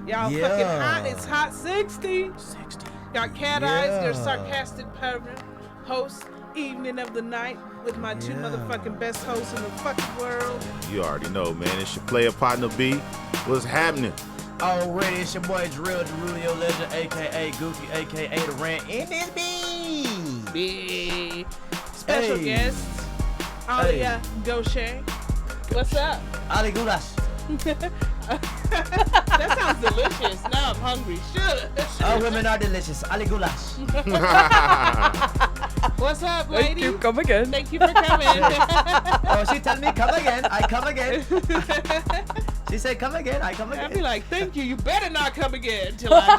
Y'all fucking hot. It's hot 60. 60. Got Cat Eyes, your sarcastic pervert host, evening of the night with my two motherfucking best hosts in the fucking world. You already know, man. It's your player partner B. What's happening? Already, it's your boy Drill Derulio Legend, a.k.a. Goofy, a.k.a. The Rant. In this Big special guest, Alia Gosheh. What's up? Alia Gosheh. That sounds delicious. Now I'm hungry. Shut. All women are delicious. Alia Gosheh. What's up, lady? Thank you. Come again. Thank you for coming. Oh, she tell me come again. I come again. She said come again. I come again. I'd be like, thank you. You better not come again until I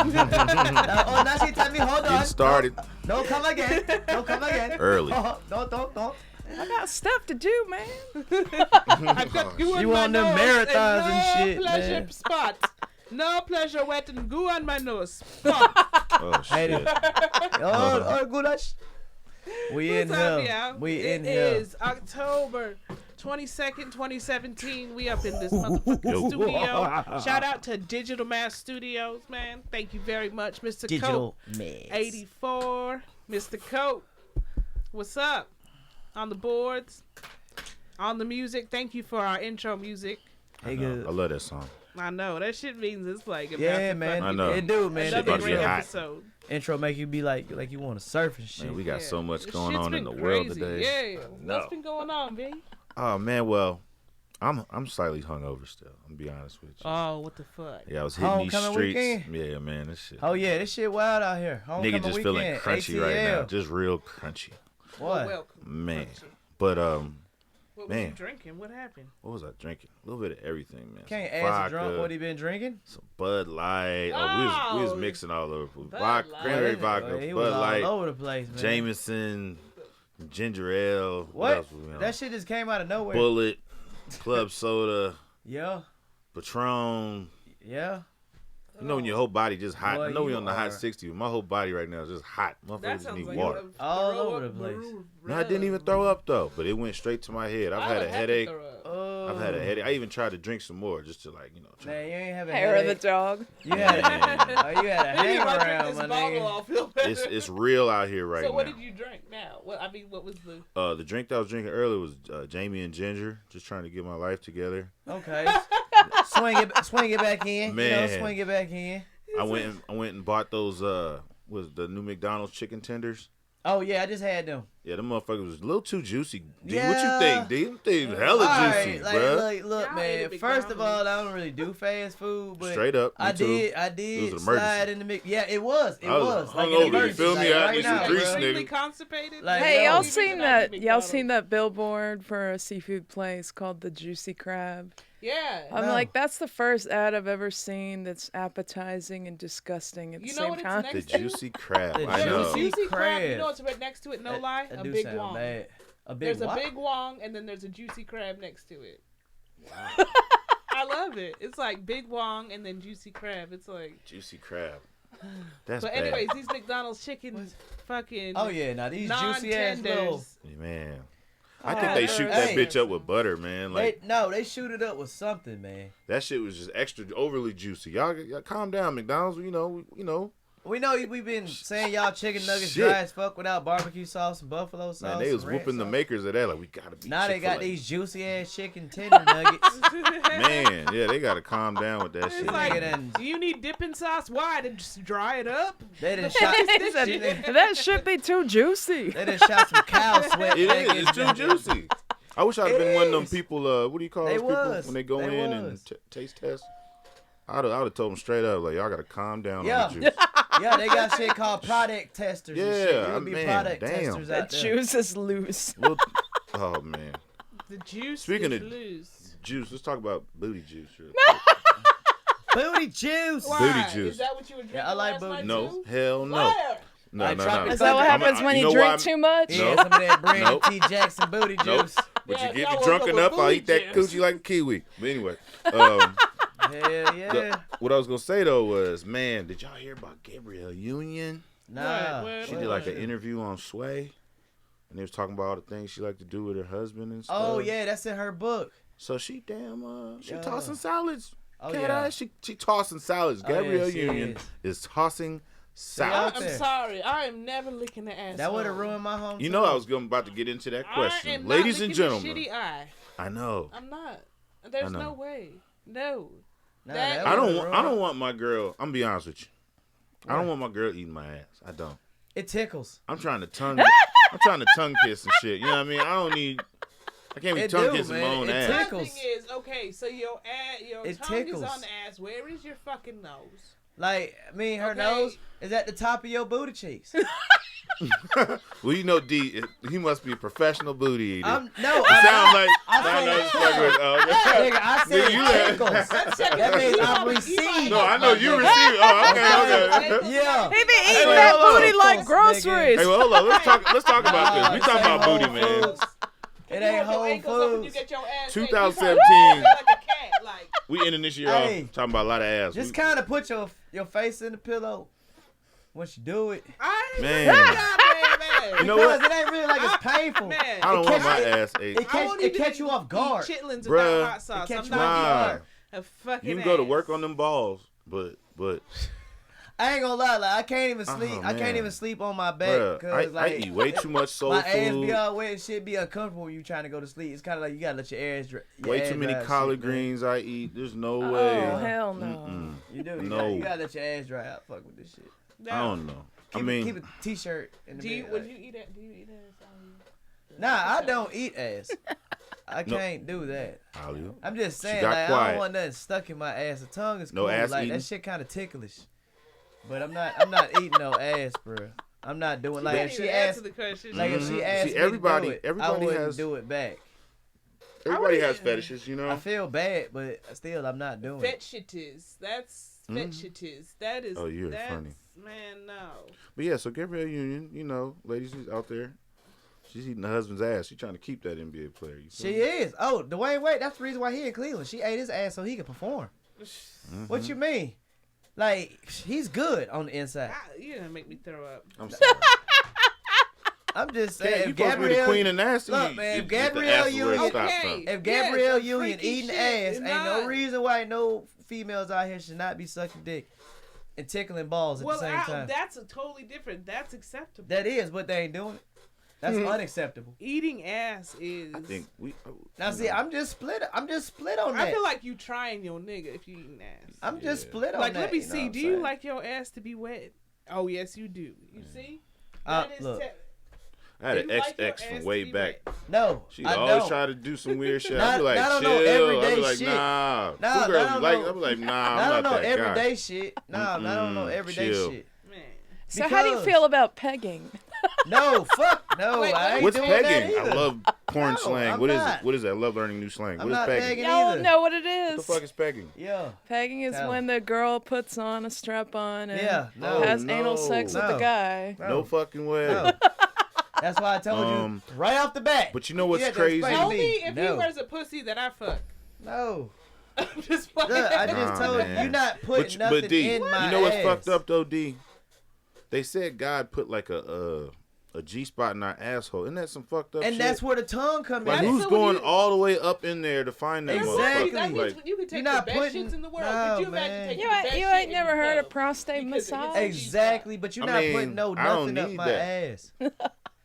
do. Now she tell me hold on. Get started. No, come again. No, come again. Early. Don't. I got stuff to do, man. I've got goo on You my on them nose marathons and no shit, pleasure man. spots. No pleasure wetting goo on my nose. Spot. Oh, shit. Oh, Goulash. We in What's up, here. y'all? We in It here. is October 22nd, 2017. We up in this motherfucking studio. Shout out to Digital Mass Studios, man. Thank you very much, Mr. Digital Cope. Mess. 84. Mr. Cope. What's up? On the boards. On the music. Thank you for our intro music. Hey, I good. love that song. I know. That shit means it's like a Yeah, massive man. I know. It do, man. Shit another about to great get hot. episode. Intro make you be like you want to surf and shit. Man, we got so much This going shit's on in been the world crazy. today. Yeah. No. What's been going on, B? Oh, man, well, I'm slightly hungover still. I'm going to be honest with you. Oh, what the fuck? Yeah, I was hitting these Homecoming streets. weekend? Yeah, man, this shit. Oh yeah, this shit wild out here. Homecoming Nigga just weekend, feeling crunchy right ATL. now. Just real crunchy. What? Welcome. Man. Crunchy. But, What was Man. you drinking? What happened? what was I drinking? A little bit of everything, man. Can't Some ask a drunk vodka, what he been drinking. some Bud Light. Oh, we was Oh. mixing all over. Bud Vodka, Light. cranberry He vodka, was Bud all Light, over the place, man. Jameson, ginger ale. What? else was we on? That shit just came out of nowhere. Bullet, club soda, Yeah. Patron. Yeah. You know when your whole body just hot. Boy, I know we you on the hot are- 60. But my whole body right now is just hot. That Motherfuckers just sounds need like water. a All throw over up the place. No, I didn't even throw up though, but it went straight to my head. I've had a headache. I've had a headache. I even tried to drink some more just to like, try. Man, you ain't have a Hair of the headache. dog. You had you had a hang around, my this bottle, nigga. I'll feel better. It's real out here right so what now. did you drink now? What was the? The drink that I was drinking earlier was Jamie and Ginger. Just trying to get my life together. Okay. swing it back in. Man. Swing it back in. I went and bought those was the new McDonald's chicken tenders. Oh yeah, I just had them. Yeah, them motherfuckers was a little too juicy. D, Yeah. what you think, D? Them things hella All juicy, right, like, bruh. look, Y'all man. ate First of all, McDonald's. I don't really do fast food, but Straight up, me I too. did It was an slide emergency. in the mix. Yeah, it was. It I was was like an hungover, you emergency. feel me? Like, I right need some now, grease, bro. nigga. Extremely constipated. Like, Hey, yo, y'all we seen that billboard for a seafood place called the Juicy Crab? Yeah. I'm No. like, that's the first ad I've ever seen that's appetizing and disgusting at the You know same what it's time. The next to? juicy crab. The I know. juicy- Juicy crab. You crab. know what's right next to it? No lie. That A do big sound wong. bad. A big There's what? a big wong, and then there's a juicy crab next to it. I love it. It's like big wong and then juicy crab. It's like. Juicy crab. That's But bad. anyways, these McDonald's chickens, fucking. Oh yeah, now these juicy ass little. non-tenders. Man. I Oh, think they they're shoot that hey. bitch up with butter, man. Like They shoot it up with something, man. that shit was just extra overly juicy. Y'all calm down, McDonald's. You know. We know we've been saying y'all chicken nuggets Shit. dry as fuck without barbecue sauce and buffalo sauce. Man, they was and red whooping the sauce. makers of that. Like we gotta be. Now they got Chick-fil-A. these juicy ass chicken tender nuggets. Man, yeah, they gotta calm down with that It's shit. like, Nigga done- do you need dipping sauce? Why? To just dry it up? They done shot. This That- shit. that should be too juicy. They done shot some cow sweat. It back is. in It's too there. juicy. I wish I'd It been one of them is. people. What do you call They those people was. when they go They in and was. taste test? I'd have told them straight up, like y'all gotta calm down Yeah. on the juice. Yeah, they got shit called product testers. and shit. Yeah, There'll be man, product damn. testers The out there. juice is loose. Oh man, The juice Speaking is of- loose. juice. Let's talk about booty juice. Real quick. Booty juice. Why? Booty juice. Is that what you were drinking Yeah, I like last booty night No, too? hell no. Liar. No, Like no, tropical no. Is that what I'm- happens when you you know drink why too much? Yeah, some of that Brandon Nope. T. Jackson booty Nope. juice. But Yeah, you get y'all me woke drunk up with enough, I'll booty eat that jams. coochie like a kiwi. But anyway, Hell yeah. what I was gonna say though was, man, did y'all hear about Gabrielle Union? Nah. What? She did like an interview on Sway, and they was talking about all the things she liked to do with her husband and stuff. Oh yeah, that's in her book. So she Yeah. tossing salads. Oh Cat yeah. Eye, she tossing salads. Oh, yeah, Gabrielle she Union is tossing salads. I'm there. sorry. I am never licking the ass. That would have ruined my home. You know I was about to get into that I question. am Ladies not and licking the gentlemen. shitty eye. I know. I'm not. There's know. no way. No. Nah, That- that I would've don't ruined- want my girl. I'm gonna be honest with you. I don't want my girl eating my ass. I don't. It tickles. I'm trying to tongue kiss and shit. You know what I mean? I can't be It tongue do, kissing my man. own It ass. My tickles. thing is, okay, so your It tongue tickles. is on the ass. Where is your fucking nose? Like, her Okay. nose is at the top of your booty cheeks. Well, you know, D, he must be a professional booty eater. No, It sounds like I okay. Nigga, I said you it tickles. That means I'm receiving. No, I know you receive. Oh, okay. Yeah. He be Hey, eating wait, that hold on. booty like Nigga. groceries. Hey, well, hold on. Let's talk about this. We talking about booty, man. It ain't Whole You Foods. get your ass 2017. like a cat, like. We ending this year Hey. off talking about a lot of ass. Just kind of put your face in the pillow once you do it. Man. Man. You know what? Because it ain't really like it's painful. Man. I don't want my catch- ass ate. It catch you off guard. Chitlins Bruh. without hot sauce. It catch I'm you not off Nah. guard. a fucking You can go to ass. work on them balls, but I ain't gonna lie, like I can't even sleep. I can't man. even sleep on my back bruh, because I eat way too much soul my ass food. be all wet and shit be uncomfortable when you trying to go to sleep. It's kind of like you gotta let your ass dry. Way too many collard greens I eat. There's no way. Oh, hell no. Mm-mm. You do. No. You gotta let your ass dry out. Fuck with this shit. No. I don't know. Keep a t-shirt in the Do you, bed. would you eat that? Do you eat ass? Nah, I don't eat ass. I can't do that. Alia. I'm just saying, got like, I quiet. don't want nothing stuck in my ass. The tongue is No cool. ass like eating? that shit kind of ticklish. But I'm not eating no ass, bro. I'm not doing like if she asked, the question. like if she asked See, me everybody- to do it, everybody I wouldn't has- do it back. Everybody has fetishes, you know. I feel bad, but still, I'm not doing it. Fetishes. That's fetishes. That is. Oh, you're that's, funny. Man, no. But yeah, so Gabrielle Union, you know, ladies who's out there, she's eating her husband's ass. She's trying to keep that NBA player. You feel She me? is. Oh, Dwayne Wade. That's the reason why he in Cleveland. She ate his ass so he could perform. What you mean? Like he's good on the inside. You're gonna make me throw up. I'm sorry. I'm just Hey, saying. you If supposed to be the Gabrielle, queen of nasty. Look, man, if the Gabrielle ass is where it Union- stops, Okay. though. if Gabrielle Yes, Union freaky eating shit. ass, It's ain't no not. reason why no females out here should not be sucking dick and tickling balls at Well, the same time. that's a totally different. That's acceptable. That is, but they ain't doing it. That's unacceptable. Eating ass is. I think we. Now see, I'm just split on that. I feel like you trying your nigga if you eating ass. I'm just split on Like, that. let me you know see. what I'm Do you saying? like your ass to be wet? Oh yes, you do. You see? Uh, That is look. I had an You like your XX ass from to way be back. wet. No, She I always don't. try to do some weird shit. Not- I'd be like, not on chill. no I'd be everyday like, shit. nah. Nah, Some not girls on like, no- I'd be like, nah, Not I'm on not no that guy. everyday shit. Nah, not on no everyday chill. shit. Man. So how do you Because- feel about pegging? No, fuck no. Wait, I ain't What's doing pegging? that I either. love porn No, slang. I'm What is not. it? What is that? I love learning new slang. I'm What is not pegging? pegging Y'all either. know what it What the is. fuck is pegging? Yeah. Pegging is Tell. when the girl puts on a strap on and Yeah, no. has Oh, anal no. sex with the No. guy. No fucking way. No. That's why I told you right off the bat. But you know what's You had to crazy? explain to Only if he No. wears a pussy that I fuck. No. I'm just playing. Look, I just Nah, told you, man. you're not putting nothing But D, in my you know what's ass. fucked up though, D? They said God put like a G spot in our asshole. Isn't that some fucked up And shit? that's where the tongue comes Like, in. That's who's so when going you- all the way up in there to find that Exactly. motherfucker? That means Like, you can take You're the not best putting- shits in the world. No, Could you imagine man. taking You the ain't, best you shit ain't in never your heard of club? prostate Because it massage? gets Exactly, but you're I not mean, putting no I don't nothing up need my that. ass.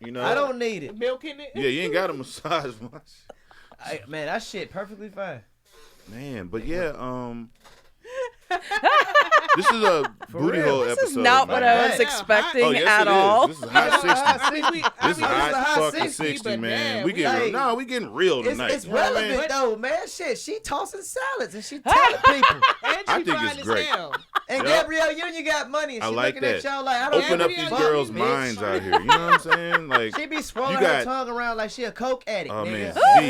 you know, I don't need it. milk in it. Yeah, you ain't got to massage much. Man, that shit perfectly fine. Man, but yeah, this is a booty real. hole This episode. is not man. what I was Yeah. expecting Oh, yes, at it is. all. This is hot 60. This is mean, hot hot fucking 60, 60, but man. man, We we getting like- we getting real tonight. It's You know what I mean? relevant though, man. Shit, she tossing salads and she telling people. And she I think fine it's as great. hell. And Yep. Gabrielle Union got money. And I she like looking at that. y'all like, I don't Open up give a these fuck, girls' bitch. minds out here. You know what I'm saying? Like, She be swirling You her got- tongue around like she a coke addict. oh man, nigga. D,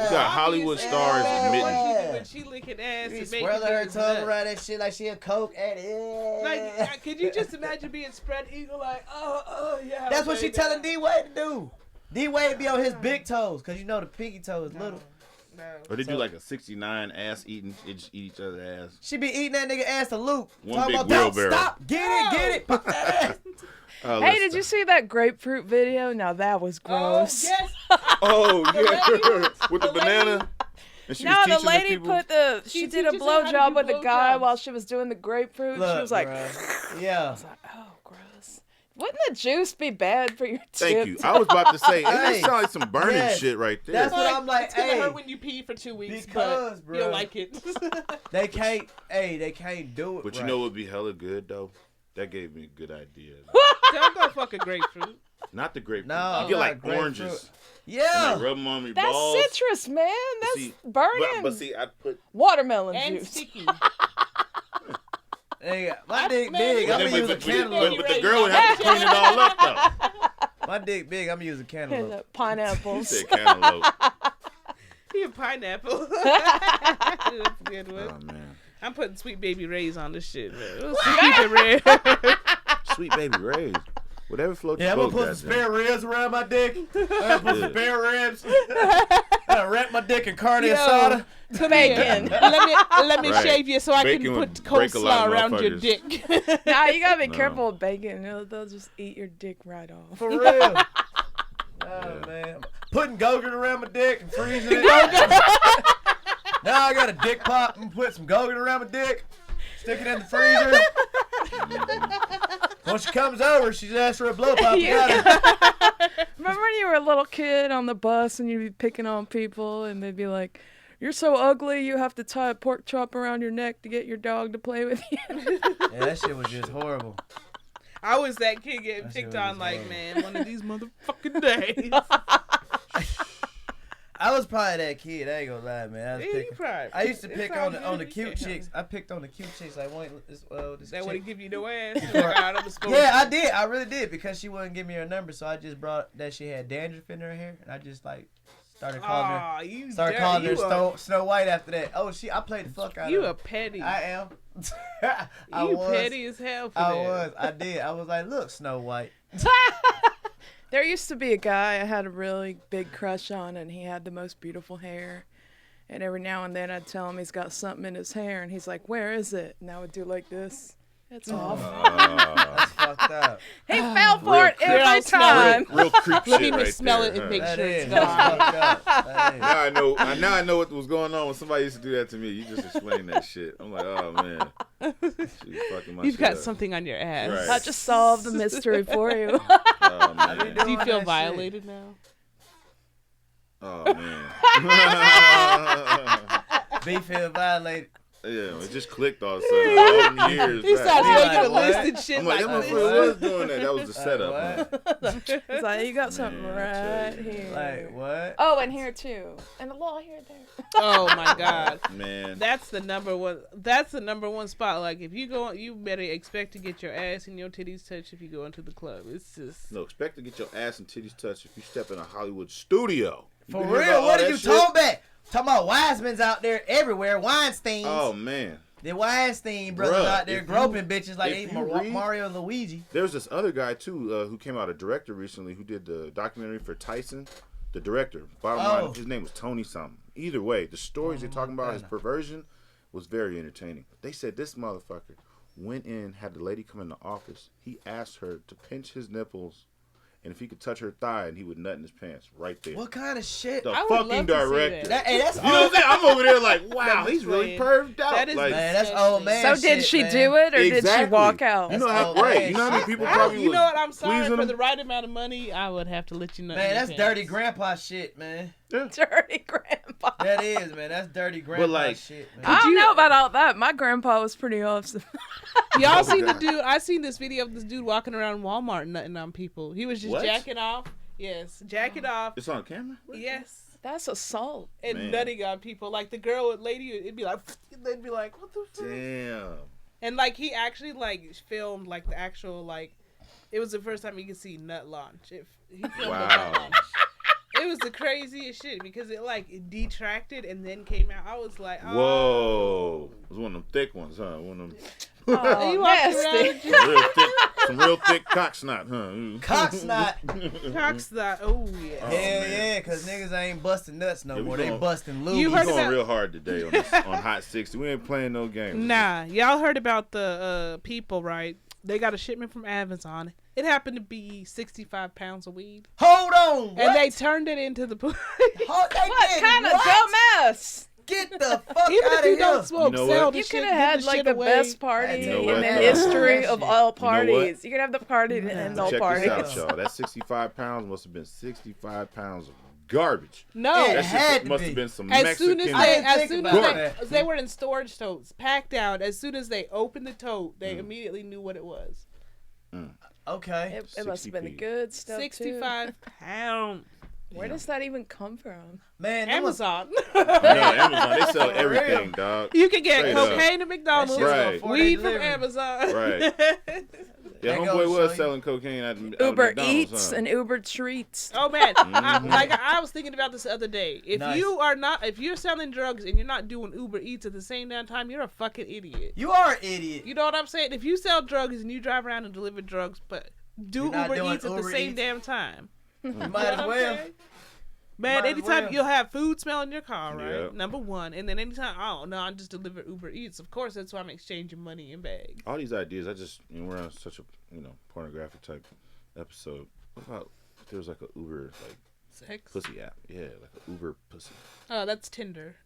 you got Hollywood Obviously, stars admitting. When she licking ass She and be making swirling her niggas tongue nut. around that shit like she a coke addict. Like, could you just imagine being spread eagle like, oh yeah. That's what she baby. telling D Wade to do. D Wade be on his big toes, cause you know the pinky toe is little. No. Or they do like a 69 ass eating. They just eat each other's ass. She be eating that nigga ass to Luke. One Talking big about, don't wheelbarrow. stop, get it, pop that ass. Oh, Hey, let's did you stop. see that grapefruit video? Now that was Oh gross. yes. Oh yeah, with the lady- banana. And she No, was the teaching lady people. she did a teaches her how to blowjob do with a guy blowjobs. while she was doing the grapefruit. Look, she was like, bruh. Yeah. oh, gross. Wouldn't the juice be bad for your tips? Thank you. I was about to say, it Hey, sounds like some burning yes. shit right there. That's what I'm like. It's gonna Hey, hurt when you pee for 2 weeks, because, but you'll bruh. like it. they can't. Hey, they can't do it. But you right. know what would be hella good though? That gave me a good idea. Don't go fuck a grapefruit. Not the grapefruit. No, you get not like grapefruit. oranges. Yeah. And, like, rub them on your That's balls. citrus, man. That's See, burning. But see, I put. Watermelon And juice. sticky. Hey, my dick Man, big. I'm but- gonna use a cantaloupe. But the girl would have to clean it all up though. My dick big. I'm gonna use a And cantaloupe. the You pineapples. said cantaloupe. Be a pineapple. That's a good one. Oh man. I'm putting Sweet Baby Ray's on this shit, man. Keep it real. Sweet baby Ray's. Whatever floats Yeah, I'm your gonna boat. put some spare ribs around my dick. I'm gonna put some spare ribs. I'm gonna wrap my dick in carne Yo. asada. Bacon. Let me Right. shave you so I Bacon can would put break a lot coleslaw of around your motherfuckers. dick. Nah, you gotta be No. careful with bacon. They'll just eat your dick right off. For real. Oh man, putting Gogurt around my dick and freezing it. Now I got a dick pop and put some Gogurt around my dick, stick it in the freezer. When she comes over, she just asks for a blow pop. Remember when you were a little kid on the bus and you'd be picking on people and they'd be like, "You're so ugly, you have to tie a pork chop around your neck to get your dog to play with you." Yeah, that shit was just horrible. I was that kid getting That shit picked was on like, horrible. man, one of these motherfucking days. I was probably that kid. I ain't gonna lie, man. I was Yeah, you picking. probably- I used to it's pick probably on the you cute can't chicks. help I picked on the cute chicks. Like, this That would chick. give you no ass. Out of the school. Yeah, I did. I really did because she wouldn't give me her number, so I just brought that she had dandruff in her hair, and I just like started calling her. Aw, you Started dirty. calling her You Snow White after that. Oh, I played the fuck out You of a her. petty. I am. I You was. petty as hell for I that. was. I did. I was like, look, Snow White. There used to be a guy I had a really big crush on, and he had the most beautiful hair. And every now and then I'd tell him he's got something in his hair, and he's like, "Where is it?" And I would do like this. It's off. That's fucked up. He fell for Real it creep. every Real smell time. Real creep Let shit me right smell there, it and huh? make That sure it's is. That's gone. fucked up. That is. Now I know what was going on when somebody used to do that to me. You just explained that shit. I'm like, oh man, she's fucking my You've shit got up. something on your ass. Right. I just solved the mystery for you. Oh man. Do you Doing feel that violated now? Oh man. B feel violated. Yeah, it just clicked all of a sudden. All them years He back. starts Be making like, a what? list and shit I'm like, that like motherfucker this. was doing that. That was the setup. What? He's like, "You got something Man, I tell right you. here." Like, what? Oh, and here too, and a little here there. Oh my god. Man. That's the number one. That's the number one spot. Like if you go, you better expect to get your ass and your titties touched if you go into the club. It's just No, expect to get your ass and titties touched if you step in a Hollywood studio. You For been hearing real? about all What are that you shit? talking about? Talking about Wiseman's out there everywhere. Weinsteins. Oh man. The Weinstein brothers Bruh, out there if groping you- bitches like if they you read- Mario and Luigi. There's this other guy too who came out, a director recently, who did the documentary for Tyson. The director, bottom Oh. line, his name was Tony something. Either way, the stories they're talking about, his perversion, was very entertaining. They said this motherfucker went in, had the lady come in the office. He asked her to pinch his nipples, and if he could touch her thigh, and he would nut in his pants right there. What kind of shit? The I would fucking love to see director. that. Hey, that's You know what I'm saying? I'm over there like, wow, That's he's really insane. perved out. That is like, Man, that's old man. So did shit, she man. do it, or did she Exactly. walk out? You know That's how old great. man You know how many shit, people man. probably you was know what? I'm sorry pleasing for him? the right amount of money. I would have to let you know. Man, that's dirty grandpa shit, man. Dirty grandpa. That is, man. That's dirty grandpa like, shit, man. I don't know about all that. My grandpa was pretty awesome. Y'all Oh, seen the God. dude? I seen this video of this dude walking around Walmart nutting on people. He was just What? jacking off. Yes, jacking off. It's on camera? Yes. That's assault. And Man. nutting on people. Like the girl with lady, it'd be like, they'd be like, what the fuck? Damn. And like he actually like filmed like the actual like, it was the first time you could see nut launch. He filmed the Wow. nut launch. It was the craziest shit because it like it detracted and then came out. I was like, oh. Whoa. It was one of them thick ones, huh? One of them Oh, You walking around nasty. with your some real thick cock snot, huh? Cock snot. cocks that. Oh yeah. Oh, Hell man. yeah, because niggas ain't busting nuts no Yeah, we more. They going- busting You loogies. We're heard going about- real hard today on, this, on Hot 60. We ain't playing no games. Nah, y'all heard about the people, right? They got a shipment from Amazon. It happened to be 65 pounds of weed. Hold on. And they turned it into the Hold, they What did kind of what? dumbass? Get the fuck Even out if of you here. don't smoke, You know sell what? the You shit, could give have had the like shit the away. best party You know in what? the That history shit. of all You know what? parties. You could have the party to end all Check parties. this out, y'all. That 65 pounds must have been 65 pounds of garbage. No. It That had shit to must be. have been some As Mexican. soon as I they, didn't as think soon about as that. they were in storage totes, packed out. As soon as they opened the tote, they immediately knew what it was. Okay. It must have been the 60p. good stuff 65 pounds. too. Where does that even come from? Man, that was- Amazon. No, Amazon, they sell For everything, real. dog. You can get Straight up. cocaine at McDonald's, That shit's Right. before weed they from delivered. Amazon. Right. Yeah, That goes homeboy to was show selling cocaine at Uber McDonald's, Eats huh? and Uber Treats. Oh man, Mhm. I was thinking about this the other day. If Nice. if you're selling drugs and you're not doing Uber Eats at the same damn time, you're a fucking idiot. You are an idiot. You know what I'm saying? If you sell drugs and you drive around and deliver drugs, but do You're not Uber doing Eats at the Uber same Eats? damn time. You You know might as what I'm well. saying? Man, Might as anytime well. you'll have food smell in your car, right? Yep. Number one. And then anytime, oh, no, I just deliver Uber Eats. Of course, that's why I'm exchanging money in bags. All these ideas, we're on such a, pornographic type episode. What about if there was like a Uber, like, Sex? pussy app? Yeah, like an Uber pussy. Oh, that's Tinder.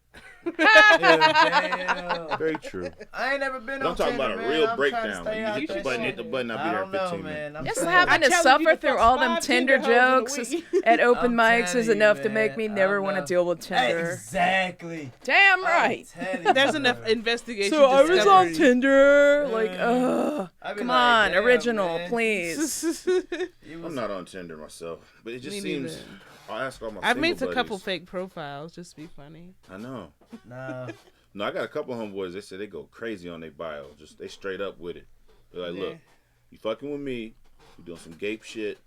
Damn. Very true. I ain't never been But on I'm talking Tinder, about a man. real I'm breakdown. trying to stay Like, out you hit the that button, shit. hit the button, I'll be I there don't in know, 15 minutes. man. I'm Just saying- having to telling you, suffer you through fuck all them 5 Tinder Tinder hoes jokes in a week. at open I'm mics is telling you, enough to man. make me I never don't want to know. deal with Tinder. Exactly. Damn right. I'm telling you, There's enough bro. investigation. So I was on discovery. Tinder, like, Mm. I be come like, on, damn, original, man. please. You was- I'm not on Tinder myself, but it just Me seems. neither. I'll ask all my I've made a single couple buddies. fake profiles just to be funny. I know. Nah. No, I got a couple homeboys. They said they go crazy on their bio. Just they straight up with it. They're like, Yeah. look, you fucking with me. We doing some gape shit.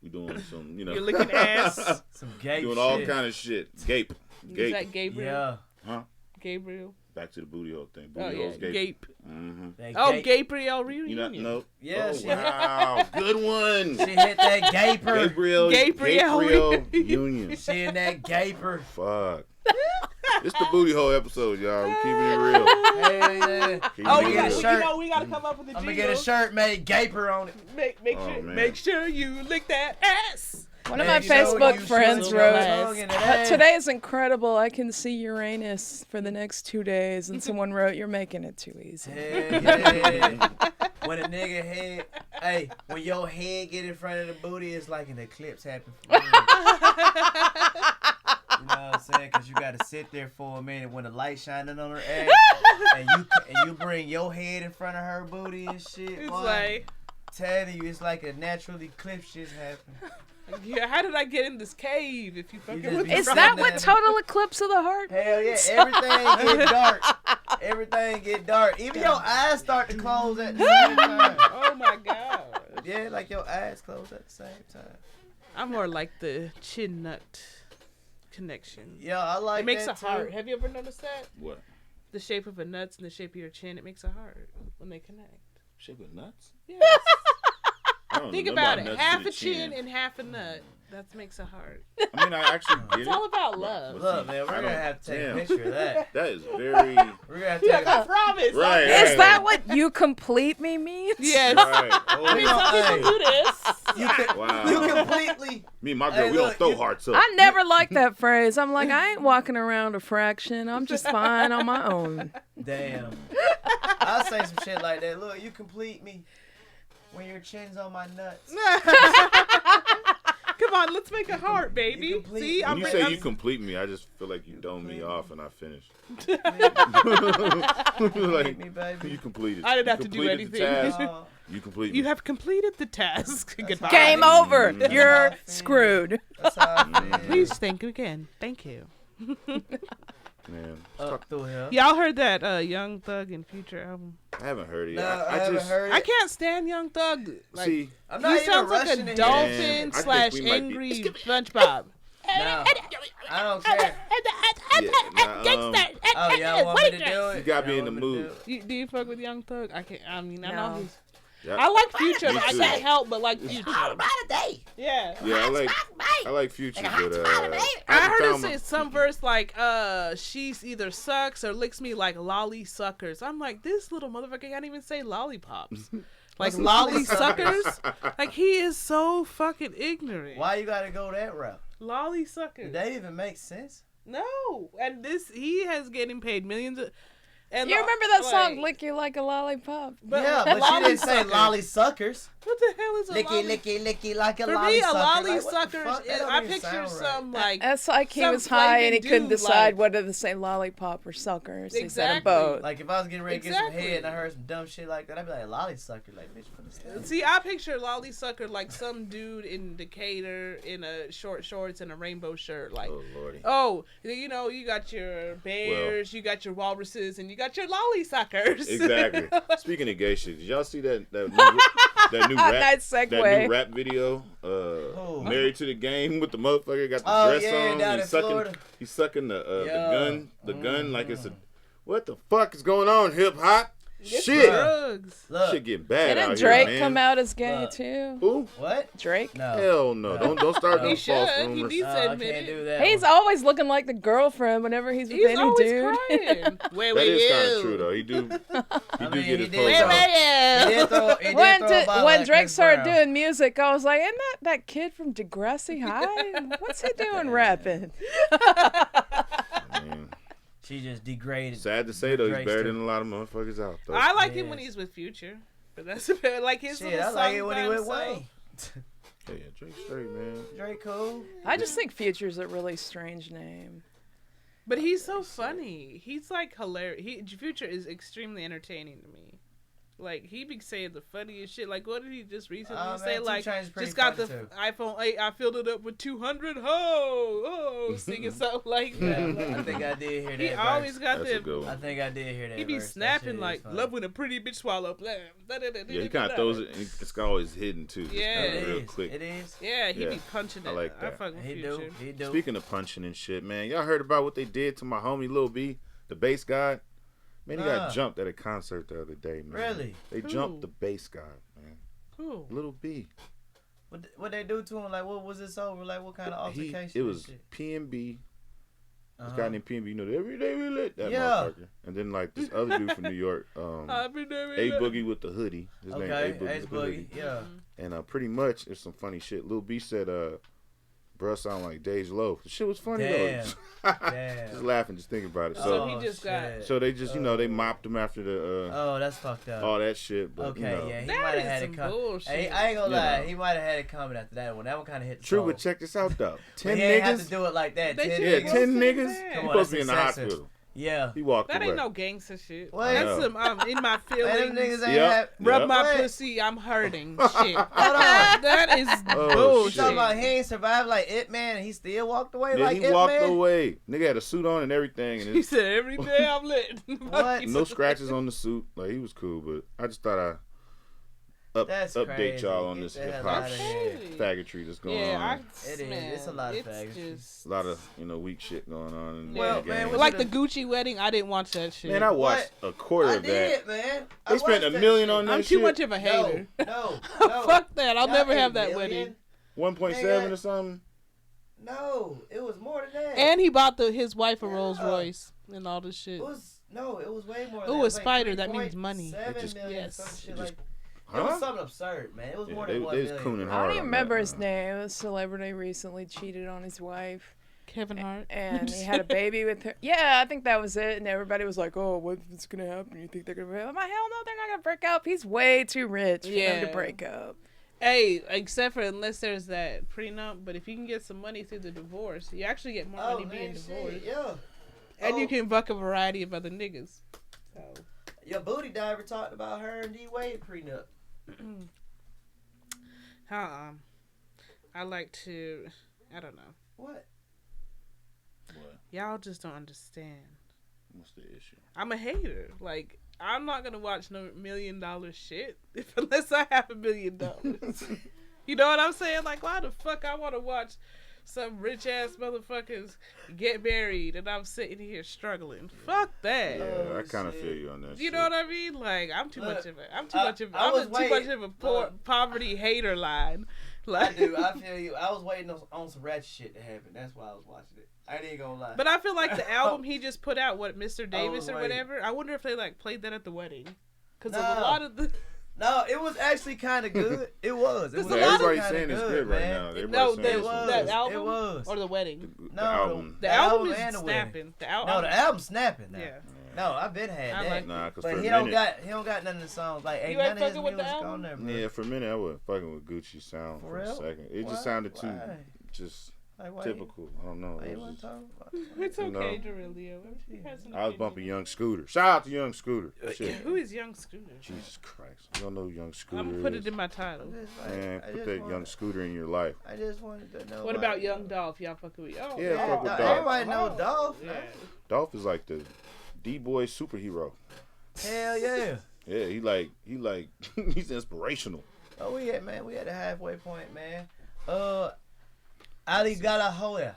We doing some, You're licking ass. Some gay doing shit. all kind of shit. Gape. Is Gape. that Gabriel? Yeah. Huh? Gabriel. Back to the booty hole thing. Oh Booty yeah, hole's gape. Gape. Mm-hmm. That Oh, gay- Gabriel reunion. You not know? Yeah, Oh, she- wow. Good one. She hit that gaper. Gabriel Gabriel. Union. She in that gaper. Fuck. It's the booty hole episode, y'all. We keeping it real. Hell yeah. Keeping Oh, it we we get got, a real. shirt. we got to come up with a I'm jingle. gonna get a shirt made gaper on it. Oh, man. Make sure you lick that ass. One of Man, my you know Facebook you friends should have wrote, your tongue in that ass. Today is incredible. I can see Uranus for the next 2 days. And someone wrote, you're making it too easy. Hell yeah. When a nigga head, hey, when your head get in front of the booty, it's like an eclipse happen for real. You know what I'm saying? Because you got to sit there for a minute when the light shining on her ass, and you bring your head in front of her booty and shit. It's boy, like, telling you, it's like a natural eclipse just happened. yeah, how did I get in this cave if you You fucking just with be me? Is Right. that what total eclipse of the heart? Hell yeah, everything get dark. Everything get dark. Even your eyes start to close at the same time. Oh my god. Yeah, like your eyes close at the same time. I'm more like the chin nut connection. Yeah, I like It makes that a too. heart. Have you ever noticed that? What? The shape of a nuts and the shape of your chin, it makes a heart when they connect. Shape of nuts? Yes. I don't Think know about it. nuts to Half the a chin and half a nut. That makes a heart. I mean, I actually get It's it. all about love. Look, man, we're I gonna don't- have to take damn. a picture of that. That is very. We're gonna have to Yeah, take I a promise. Right. Is that what you complete me means? Yes. Right. I mean, some people do this. You can, Wow. you completely. Me and my girl, Hey, we don't look, throw you- hearts up. I never liked that phrase. I'm like, I ain't walking around a fraction. I'm just fine on my own. Damn. I'll say some shit like that. Look, you complete me when your chin's on my nuts. Come on, let's make a heart, baby. You complete- See, When you I'm say I'm- you complete me, I just feel like you dome me off and I finish. Complete Like, me, baby. you completed. I didn't You have to do completed the anything. task. Oh, You complete me. You have completed the task. Goodbye. Game over. Mm. You're That's screwed. that's how I feel. Please think again. Thank you. Man, Up through here. Y'all heard that Young Thug and Future album? I haven't heard it No, yet. I haven't heard it. I can't stand Young Thug. Like, See, I'm he not even sounds like rushing a it. dolphin Man, I slash think we might be- angry SpongeBob. No, I don't care. Oh, y'all want me to do it? You gotta be Y'all in the want me to mood. do it? Do you fuck with Young Thug? I can't. I mean, I know No. he's. yeah. I like Future, Me but I too. can't help but like Future. Yeah. Yeah, I like Future, but I haven't heard found it my- say some verse like, she's either sucks or licks me like lolly suckers. I'm like, this little motherfucker can't even say lollipops. Like What's lolly lolly suckers? Like he is so fucking ignorant. Why you gotta go that route? Lolly suckers. Did that even make sense? No, and he has getting paid millions. And You remember that song, "Lick You Like a Lollipop"? Yeah, but she didn't say lolly suckers. What the hell is a Licky, lolly? licky, licky like a For lolly me, a sucker. lolly Like, what the sucker fuck? That don't I even picture sound some right. like That's like he some was high and he flavin' couldn't dude, decide like- whether to say lollipop or suckers. He said Exactly. them both. Like if I was getting ready to get some Exactly. head and I heard some dumb shit like that, I'd be like, lolly sucker. Like, bitch, what is that? See, I picture lolly sucker like some dude in Decatur in a short shorts and a rainbow shirt. Like, Oh lordy. oh, you know, you got your bears, you got your walruses, and you got your lolly suckers. Exactly. Speaking of gay shit, did y'all see that new rap Nice segue. that new rap video? Married to the Game with the motherfucker got the dress on. Down in He's sucking. Florida. He's sucking the gun. The gun like it's a. Mm-hmm. What the fuck is going on? Hip hop. It's Shit. drugs. Look, Shit getting bad out Didn't here, Drake man. come out as gay Look. too? Who? what? Drake? No. Hell no! Don't start He those false should. He rumors. needs to I admit can't it. do that. He's one. always looking like the girlfriend whenever he's with He's any always dude. crying. Wait, That wait, is kind you. of true though. He do mean, get he his did clothes Wait, out. wait, He you. did throw a When, bottle when at Drake Chris started Brown. doing music, I was like, isn't that kid from Degrassi High? What's he doing rapping? I mean, She just degraded. sad to say though, he's Drake's better too. than a lot of motherfuckers out though. I like him Yes. when he's with Future, but that's about like his Shit, little I songs like it when by he went himself. Wayne. Yeah, Drake's straight, man. Drake cool. I just think Future's a really strange name. But he's so funny. He's like hilarious. Future is extremely entertaining to me. Like he be saying the funniest shit. Like what did he just recently Oh, say? man, 2 Like Chainz pretty just got the funny, too. iPhone 8. I filled it up with 200 ho singing something like Yeah, that. I think I did hear that. He verse. always got That's a the. good I one. think I did hear that. He be verse. That shit snapping is like funny. love when a pretty bitch swallow. Blah, Yeah, he kind of throws it. And it's always hidden too. Just Yeah. kinda It real is. quick. It is. Yeah, he be Yeah, punching it. I like I that. fuck with He Future. do. He do. Speaking of punching and shit, man, y'all heard about what they did to my homie Lil B, the bass guy? Man, he got jumped at a concert the other day, man. Really? They Who? jumped the bass guy, man. Cool. Lil B. What they do to him? Like, what was this over? Like, what kind of altercation? It and was shit? PNB. This Uh-huh. guy named PNB, you know, every day we lit that Yeah. motherfucker. And then like this other dude from New York, Every day we A look. Boogie with the hoodie. His name Okay, A Boogie Ace with the hoodie. Boogie. Yeah. And pretty much it's some funny shit. Lil B said, bruh sound like Dej Loaf. The shit was funny Damn. though. Damn. Just laughing, just thinking about it. So So, he just got. so they just, you know, they mopped him after the Oh, that's fucked up. all that shit. But Okay, you know. yeah, he That might is have had some it come. bullshit. Hey, I ain't gonna You lie, know. he might have had it coming after that one. That one kind of hit the True, soul. but check this out though. But 10 he ain't have to niggas. do it like that. They 10 should Yeah, have 10 roasted niggas. his He ass. Come on, supposed to be in the that's excessive. hospital. Yeah. He walked That away. ain't no gangster shit. What? That's No. some in my Man, them niggas feelings. ain't Yep. have. Rub Yep. my What? pussy, I'm hurting. Shit. Hold on. That is Oh, You bullshit. talking about he ain't survived like It Man? He still walked away Yeah, like he It walked Man? away. Nigga had a suit on and everything, and He it's, said every day I'm lit. What? no scratches on the suit. Like he was cool, but I just thought I That's update crazy. y'all on Get this the hip hell hop outta here. faggotry that's going Yeah, on. It is. man, It's a lot of it's faggotry. just- A lot of weak shit going on. In Well, the man, game. we like the should've- Gucci wedding, I didn't watch that shit. Man, I watched a quarter I of that. did, man. I They spent watched $1 that million shit. on that I'm shit. too much of a hater. No. Fuck that. I'll Not never $1 have that million. wedding. 1.7 or something. No, it was more than that. And he bought his wife a Rolls Yeah. Royce and all this shit. it was way more. Ooh, Than that. a It was spider, like that means money. 3.7 It just- million, yes. some shit It like. just- It was Huh? something absurd, man. It was Yeah, more they- than they 1 was million. cooning bro. I hard. don't even on remember that, his man. name. A celebrity recently cheated on his wife. Kevin Hart. And he had a baby with her. Yeah, I think that was it. And everybody was like, "Oh, what's gonna happen? You think they're gonna break up?" I'm like, hell no, they're not gonna break up. He's way too rich for them Yeah. to break up. Hey, except for unless there's that prenup, but if you can get some money through the divorce, you actually get more Oh money being man, divorced. shit, yeah. And you Oh. can fuck a variety of other niggas. So. Your booty diver talked about her and D Wade prenup. I like to, I don't know. What? What? Y'all just don't understand. What's the issue? I'm a hater. Like, I'm not gonna watch no $1 million shit unless I have $1 million. You know what I'm saying? Like, why the fuck I want to watch some rich ass motherfuckers get married and I'm sitting here struggling? Fuck that. Yeah, I kind of shit. feel you on that. You know what I mean? Like, I'm too much of a, I'm too I- much of, I I'm was too much waiting. of a Look. poverty hater line. I Like, do. I feel you. I was waiting on some ratchet shit to happen. That's why I was watching it. I ain't gonna lie. but I feel like the album he just put out, what, Mr. Davis or waiting. whatever. I wonder if they like played that at the wedding, because a No. lot of the. No, it was actually kind of good. It was. It was Everybody's kinda saying it's good right now. No, Everybody's saying that album It was. or the wedding. the album. The album is and the snapping. wedding. The album. No, the album's snapping now. Yeah. No, I've been had I that. like Nah, 'cause But for he a don't minute, got none of the songs. Like ain't You none ain't of his fucking with the music album? on there, bro. yeah, for a minute I was fucking with Gucci sound for a real? second. It Why? just sounded too Why? just Like, why typical. I don't know. Why It you was want to just- talk about It's You okay, know. Dorelio. You had some I was opinions. bumping Young Scooter. Shout out to Young Scooter. Shit. Who is Young Scooter? Jesus Christ. You don't know who Young Scooter I'm gonna put is. it in my title. Man, put that Young Scooter in your life. I just wanted to know. What about Young Dolph? Y'all fucking with? Oh, Yeah, fuck with Dolph. Everybody know Dolph. Yeah. Dolph is like the D-boy superhero. Hell yeah. Yeah, he like he's inspirational. Oh, we at the halfway point, man. Ali Gosheh.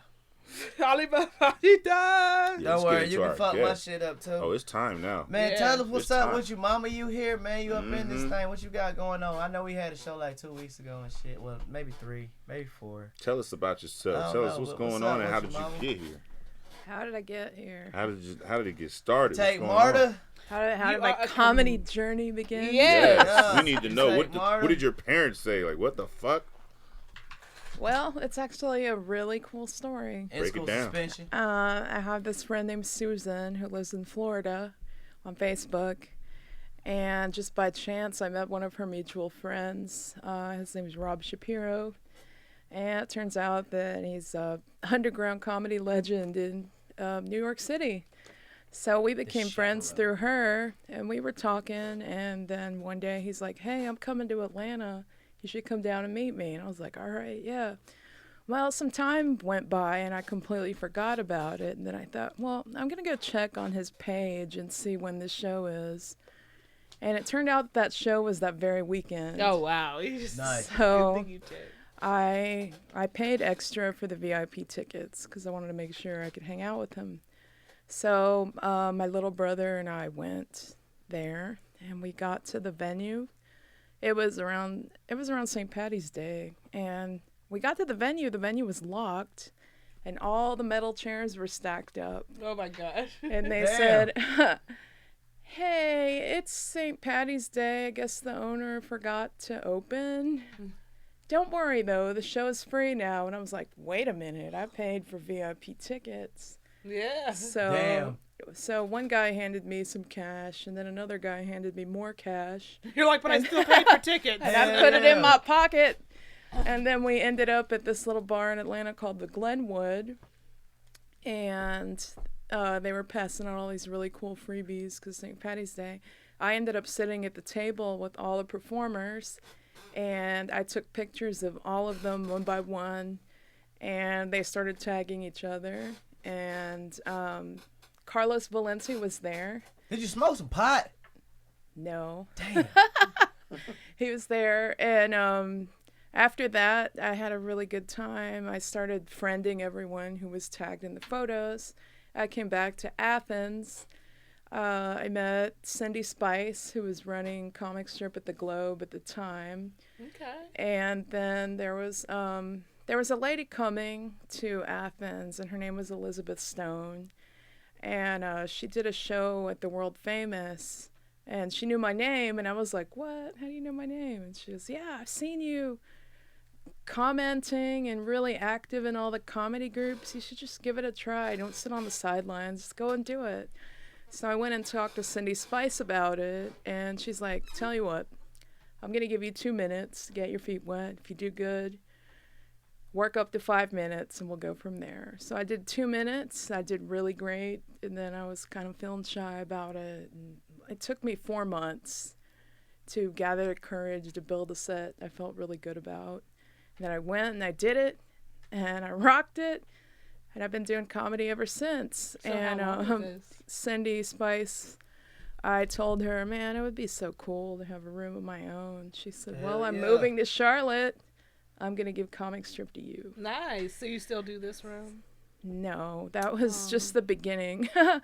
Alibaba died. Yeah, let's Don't get worry, into you can our fuck my guest. shit up too. Oh, it's time now. Man, Yeah. tell us what's It's up time. with you, mama. You here, man? You up in this Mhm. thing? What you got going on? I know we had a show like 2 weeks ago and shit. Well, maybe 3, maybe 4. Tell us about yourself. I don't Tell us know, what's but going what's on up and how with did you, you mama? get here? How did I get here? How did it get started? Take What's going on? Marta. How You did my are a comedy com- journey begin? Yes. Yeah. We need to know Take Marta. what did your parents say? Like, what the fuck? Well, it's actually a really cool story. In Break it school down. suspension. I have this friend named Susan who lives in Florida on Facebook. And just by chance, I met one of her mutual friends. His name is Rob Shapiro. And it turns out that he's a underground comedy legend in New York City. So we became friends through her, and we were talking. And then one day he's like, "Hey, I'm coming to Atlanta. You should come down and meet me." And I was like, "All right, yeah." Well, some time went by, and I completely forgot about it. And then I thought, well, I'm going to go check on his page and see when this show is. And it turned out that show was that very weekend. Oh wow. Nice. So Good thing you did. I paid extra for the VIP tickets because I wanted to make sure I could hang out with him. So my little brother and I went there, and we got to the venue. It was around St. Patty's Day, and we got to the venue. The venue was locked, and all the metal chairs were stacked up. Oh my gosh. And they Damn. said, "Hey, it's St. Patty's Day. I guess the owner forgot to open. Don't worry, though. The show's free now." And I was like, wait a minute. I paid for VIP tickets. Yeah. So one guy handed me some cash, and then another guy handed me more cash. You're like, but I still paid for tickets. And I put it in my pocket. And then we ended up at this little bar in Atlanta called the Glenwood. And they were passing out all these really cool freebies because St. Patty's Day. I ended up sitting at the table with all the performers. And I took pictures of all of them one by one. And they started tagging each other. And Carlos Valenti was there. Did you smoke some pot? No. Damn. He was there, and after that, I had a really good time. I started friending everyone who was tagged in the photos. I came back to Athens. I met Cindy Spice, who was running comic strip at the Globe at the time. Okay. And then there was a lady coming to Athens, and her name was Elizabeth Stone. And she did a show at the World Famous, and she knew my name, and I was like, "What? How do you know my name?" And she goes, "Yeah, I've seen you commenting and really active in all the comedy groups. You should just give it a try. Don't sit on the sidelines. Just go and do it." So I went and talked to Cindy Spice about it, and she's like, "Tell you what, I'm going to give you 2 minutes to get your feet wet. If you do good, work up to 5 minutes, and we'll go from there." So I did 2 minutes. I did really great, and then I was kind of feeling shy about it. And it took me 4 months to gather the courage to build a set I felt really good about. And then I went and I did it, and I rocked it, and I've been doing comedy ever since. So and how long is this? Cindy Spice, I told her, "Man, it would be so cool to have a room of my own." She said, Hell "Well, I'm yeah. moving to Charlotte. I'm going to give comic strip to you." Nice. So you still do this room? No, that was just the beginning. Okay.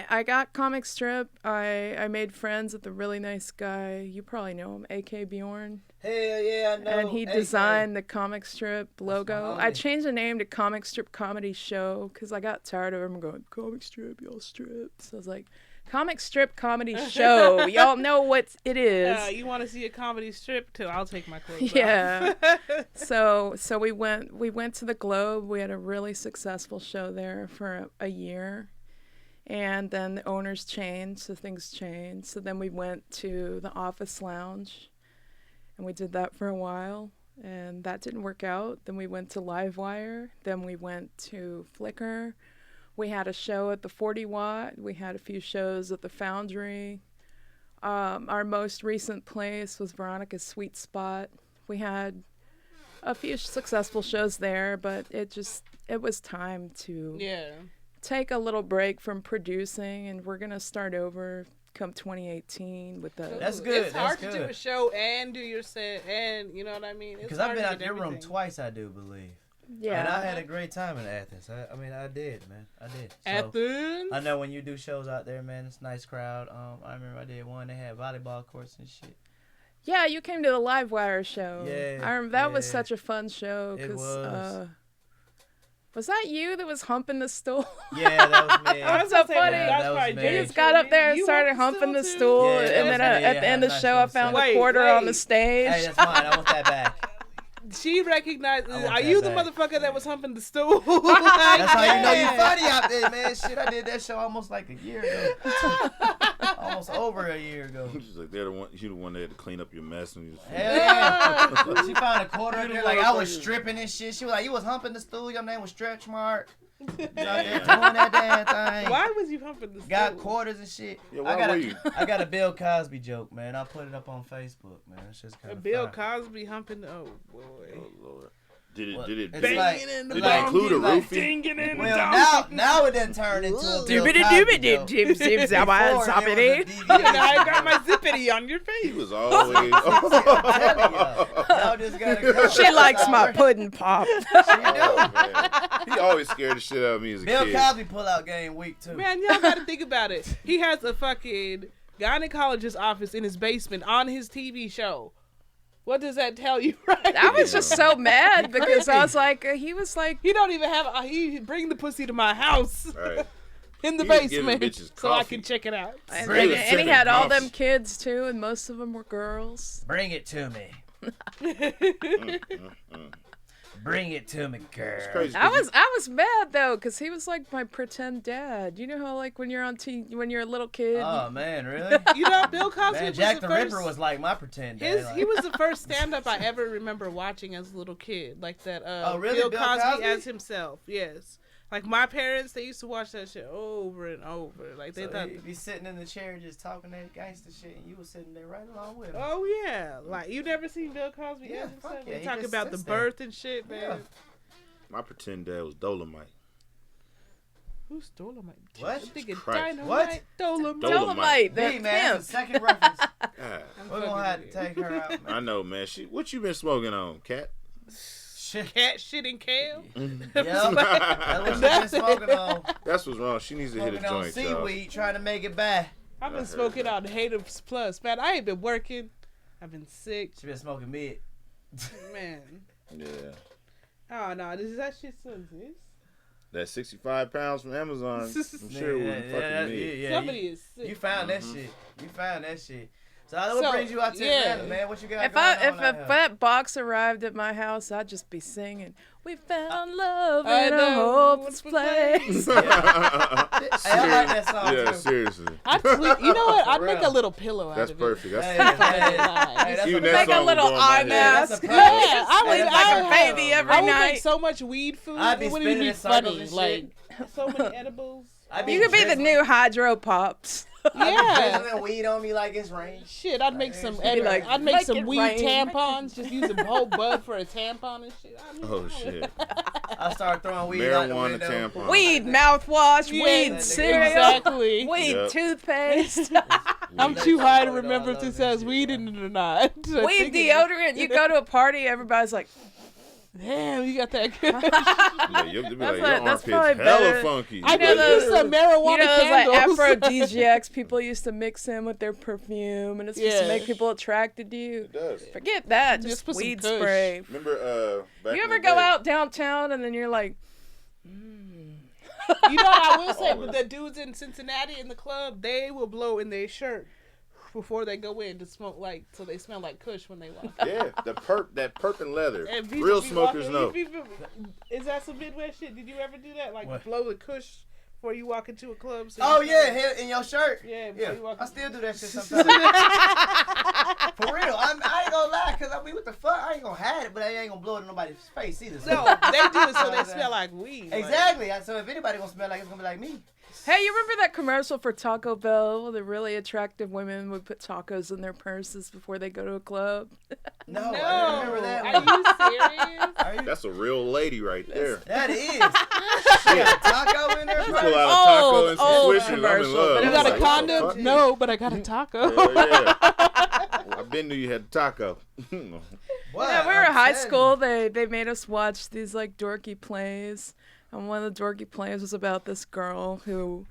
I got comic strip. I made friends with a really nice guy. You probably know him, A.K. Bjorn. Hell yeah, I know. And he AK. designed the comic strip logo. my I homie. changed the name to Comic Strip Comedy Show because I got tired of everyone going, "Comic strip, y'all strip." So I was like, Comic strip comedy show. Y'all know what it is. You want to see a comedy strip too? I'll take my clothes Yeah. off. So we went to the Globe. We had a really successful show there for a year. And then the owners changed, so things changed. So then we went to the Office Lounge, and we did that for a while, and that didn't work out. Then we went to Livewire. Then we went to Flickr. We had a show at the 40 Watt. We had a few shows at the Foundry. Our most recent place was Veronica's Sweet Spot. We had a few successful shows there, but it was time to take a little break from producing, and we're gonna start over come 2018 with the. That's good. It's hard to do a show and do your set, and you know what I mean. Because I've been out your room twice, I do believe. Yeah. And I had a great time in Athens. I mean, I did, man. I did. So, Athens. I know when you do shows out there, man, it's a nice crowd. I remember I did one. They had volleyball courts and shit. Yeah, you came to the Livewire show. Yeah. That was such a fun show. It was. Was that you that was humping the stool? Yeah, that was me. That's so funny. Yeah, that was me. You just got up there and started humping the stool, Yeah, and then at the end of the show, I found the quarter on the stage. Hey, that's mine. I want that back. She recognized. Are you the motherfucker that was humping the stool? That's how you know you funny out there, man. Shit, I did that show almost like a year ago. Almost over a year ago. She's like, you the one that had to clean up your mess. And you Hell yeah. She found a quarter in there like I was stripping and shit. She was like, you was humping the stool. Your name was Stretch Mark. You out there doing that damn thing. Why was you humping the stool? Got quarters and shit. Yeah, why were you? I got a Bill Cosby joke, man. I'll put it up on Facebook, man. It's just kind of Bill Cosby humping. Oh boy. Oh Lord. Did it Banging did it include a roofie? Well, now it didn't turn into a Bill Cosby joke. You know, I got my zippity on your face. He was always. She likes my pudding pop. He always scared the shit out of me as a Bill kid. Cosby pull out game week too. Man, y'all gotta think about it. He has a fucking gynecologist office in his basement on his TV show. What does that tell you, right? I was just so mad because I was like, he was like, he don't even have. He bring the pussy to my house. Right. In the He was giving basement, bitches so I coffee. can check it out. and Really he sipping had all coffee. them kids too, and most of them were girls. Bring it to me. Bring it to me, girl. It's crazy. I was mad though, cause he was like my pretend dad. You know how like when you're on when you're a little kid. Oh man, really? You know, Bill Cosby Man, was Jack the the first. Ripper was like my pretend dad. He was the first stand-up I ever remember watching as a little kid, like that. Oh, really? Bill Bill Cosby Cosby as himself. Yes, like my parents, they used to watch that shit over and over. Like they So thought. he'd be sitting in the chair just talking that gangster shit, and you was sitting there right along with him. Oh yeah, like you never seen Bill Cosby Yeah, as himself? fuck yeah, They he talk just about the sits there. birth and shit, man. Yeah. My pretend dad was Dolomite. Who's Dolomite? What? I'm thinking Christ. Dynamite. What? Dolomite. Dolomite, the Hey man, pimp. that's the second reference. God. We're gonna have to take her out, man. I know, man. What you been smoking on, Cat? Shit. Cat shit and kale. Yep. That's what she been smoking on. That's what's wrong. She needs to hit a Smoking on joint, y'all. seaweed, trying to make it back. I've been smoking on Haters Plus, man. I ain't been working. I've been sick, She been smoking mid. man. Yeah. Oh no, this that shit still exists. That 65 pounds from Amazon, I'm sure it wouldn't fucking me. Somebody is sick. You found that shit. You found that shit. So what So, brings you out to yeah. Atlanta, man? What you got If going on out if here? that box arrived at my house, I'd just be singing, "We found love I in a know, hopeless what's the place." Hey, I like that song Yeah, too. seriously. I'd sleep. You know what? I'd For make real. a little pillow out That's of perfect. Hey, That's hey, that's Even a- that Make a song would little go in my eye head. That's mask. a it. Yeah, I Hey, would. that's like I a would- baby every I would night. make so much weed food. I'd be it wouldn't even be spinning in circles funny. and Like shit. so many edibles. You could be the new Hydro Pops. Yeah. Drizzling weed on me like it's rain. Shit, I'd make some. Be like, I'd make make some it weed rain. tampons. Just use a whole bud for a tampon and shit. I mean, Oh, shit. I start throwing weed out the Marijuana window. tampon. Weed mouthwash, Yeah, weed cereal, exactly. weed Yep. toothpaste, I'm Weed. too high to Oh, remember I if love this that has shit, weed bro. in it or not. I weed think deodorant. You go to a party, everybody's like, Damn, you got that good. Like, your That's armpits probably hella better. funky. I know did those- use some marijuana you know, those like candles. aphrodisiacs people used to mix in with their perfume, and it's supposed to Yeah. make people attracted to you. It does. Forget that. Just Just put some weed kush. spray. Remember, back You in ever the go day, out downtown and then you're like, You know what I will say? But the dudes in Cincinnati in the club, they will blow in their shirt before they go in to smoke, like, so they smell like Kush when they walk. Yeah, that perp and leather. And Real smokers know. Is that some Midwest shit? Did you ever do that? Like, What? blow the Kush before you walk into a club? So Oh you yeah, smell- here in your shirt. Yeah, before you walk I in. still do that shit sometimes. For real, I ain't gonna lie, cause I mean, what the fuck? I ain't gonna hide it, but I ain't gonna blow it in nobody's face either. No, they do it so they smell like weed. like- Exactly. So if anybody gonna smell like it's gonna be like me. Hey, you remember that commercial for Taco Bell? The really attractive women would put tacos in their purses before they go to a club. No, No, I didn't remember that. are you serious? Are you? That's a real lady right there. That is. She got a taco in there. You bro? pull out a taco and some old Swishers, I'm in commercial, love. but You it got was a like, condom? what the fuck? No, but I got a taco. Hell yeah. I been knew you had a taco. What? Yeah, we were in I'm high telling school. They made us watch these like dorky plays, and one of the dorky plays was about this girl who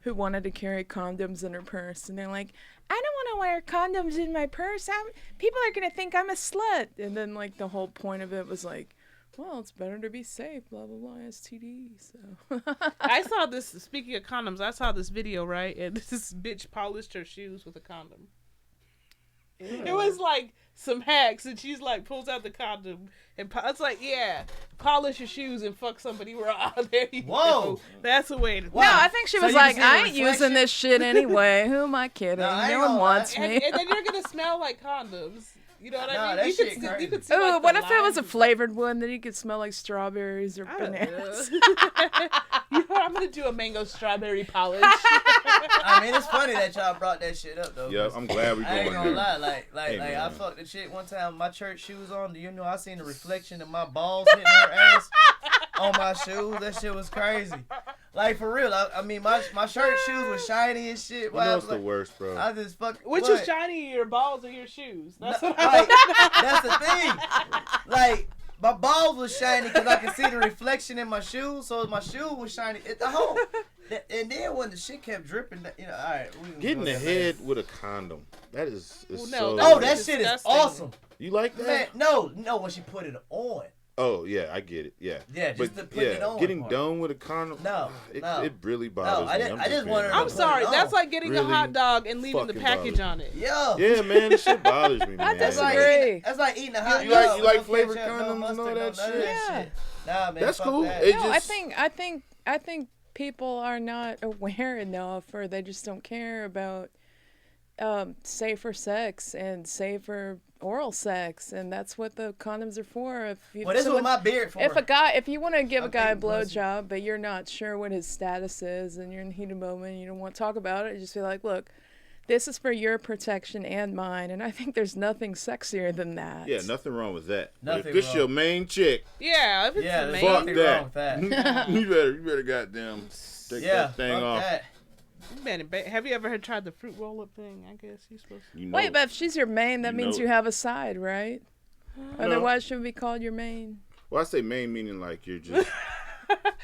wanted to carry condoms in her purse, and they're like, I don't want to wear condoms in my purse. People are gonna think I'm a slut. And then like the whole point of it was like, well, it's better to be safe. Blah blah blah. STD. So. I saw this, speaking of condoms, I saw this video, right? And this bitch polished her shoes with a condom. It was like some hacks, and she's like pulls out the condom and it's like, yeah, polish your shoes and fuck somebody raw. There you Whoa. go. That's the way to. Wow. No, I think she So was you can like, see the I ain't using reflection? this shit anyway. Who am I kidding? No, I ain't No one gonna wants lie. me. And then you're gonna smell like condoms. You know what Nah, I mean? that You shit could see, crazy. you could see, Ooh, like, what the if it was a lines. flavored one? Then you could smell like strawberries or I don't bananas. know. You know, I'm gonna do a mango strawberry polish. I mean, it's funny that y'all brought that shit up though. Yeah, 'cause I'm glad we I ain't going gonna here. lie, like Hey, I man. fucked the chick one time. My church shoes on. Do you know I seen the reflection of my balls hitting her ass on my shoes? That shit was crazy. Like for real. I mean, my shirt shoes was shiny and shit. You But I know was it's the like, worst, bro. I just fuck. Which what? is shiny, your balls or your shoes? That's No, what I like, that's the thing. Like my balls was shiny because I could see the reflection in my shoes. So my shoe was shiny at the whole. And then when the shit kept dripping, you know, all right. We can Getting go the there, head with a condom. That is Well, no, so. that's Oh, that shit is disgusting. awesome. You like that? Man, no, when she put it on. Oh yeah, I get it. Yeah. Yeah, just but to put it on getting part. done with a condom. No, it, no. it really bothers I me. didn't- I'm I just being wanted her honest. I'm Put it sorry. on. That's like getting a Really hot dog and leaving the fucking package bothers on it. Yeah. Yeah, man, this shit bothers me, man. That's like, Disagree. that's like eating a hot You dog. like- you with like no flavored ketchup, no condoms and mustard, all no that none of shit? Yeah. shit. Nah, man. That's fuck cool. that. It No, just- I think people are not aware enough, or they just don't care about safer sex and safer oral sex, and that's what the condoms are for. If you, Well, this is what my beard for. if you want to give a guy a eating pussy. blowjob, but you're not sure what his status is, and you're in the heat of the moment, and you don't want to talk about it, you just be like, look, this is for your protection and mine, and I think there's nothing sexier than that. Yeah, nothing wrong with that. But Nothing if this wrong. your main chick, Yeah, if it's Yeah, the there's main. fuck nothing that. wrong with that. you better goddamn take Yeah, that thing fuck off. that. Man, have you ever tried the fruit roll up thing? I guess you're supposed to. You know, Wait, but if she's your main, that You means know you it. have a side, right? Otherwise, she would be called your main. well, I say main meaning like you're just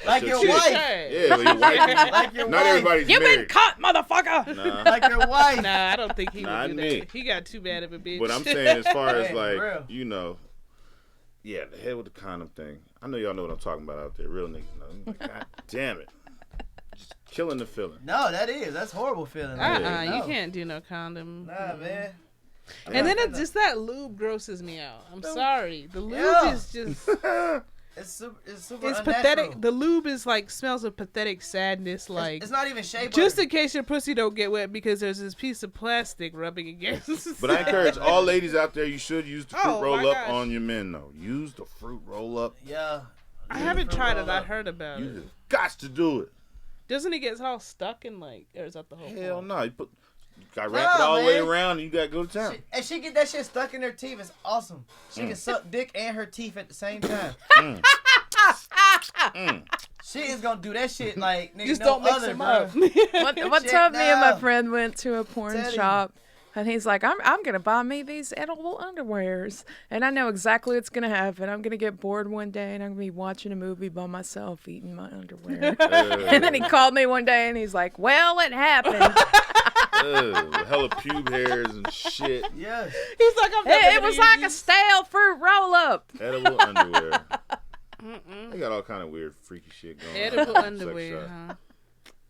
Like your your chick. wife. yeah, like your wife. Like your Not wife. everybody's You've been married. caught, motherfucker! Nah. Like your wife. Nah, I don't think he Not would do me. that. He got too bad of a bitch. But I'm saying, as far as Hey, like, real. you know, yeah, the head with the condom thing. I know y'all know what I'm talking about out there. Real niggas know. Like, God damn it. Just killing the feeling. No, that's horrible feeling. Uh-uh, No. you can't do no condom. Nah, man. And then just that lube grosses me out. I'm sorry. The lube Yeah. is just, It's super it's unnatural. pathetic. The lube is like, smells of pathetic sadness. Like, It's not even shea just butter. in case your pussy don't get wet because there's this piece of plastic rubbing against. But I encourage all ladies out there, you should use the fruit Oh, roll my up gosh. on your men, though. Use the fruit roll up. Yeah. I haven't tried it. I roll-up. heard about You it. have got to do it. Doesn't it get all stuck in like, or is that the whole Hell point? no. You got wrap it Nah, all the way man. around and you got to go to town. And she get that shit stuck in her teeth. It's awesome. She can suck dick and her teeth at the same time. She is gonna do that shit like nigga, Just no don't mix other, them bro. up. One Shit, time, me and my no. friend went to a porn Tell you. shop, and he's like, I'm gonna buy me these edible underwears, and I know exactly what's gonna happen. I'm gonna get bored one day, and I'm gonna be watching a movie by myself, eating my underwear. And then he called me one day, and he's like, well, it happened. Hella pube hairs and shit. Yes. He's like, I'm never It gonna was use like a these. stale fruit roll-up. Edible underwear. They got all kind of weird, freaky shit going on. Edible Sex underwear, shop. huh?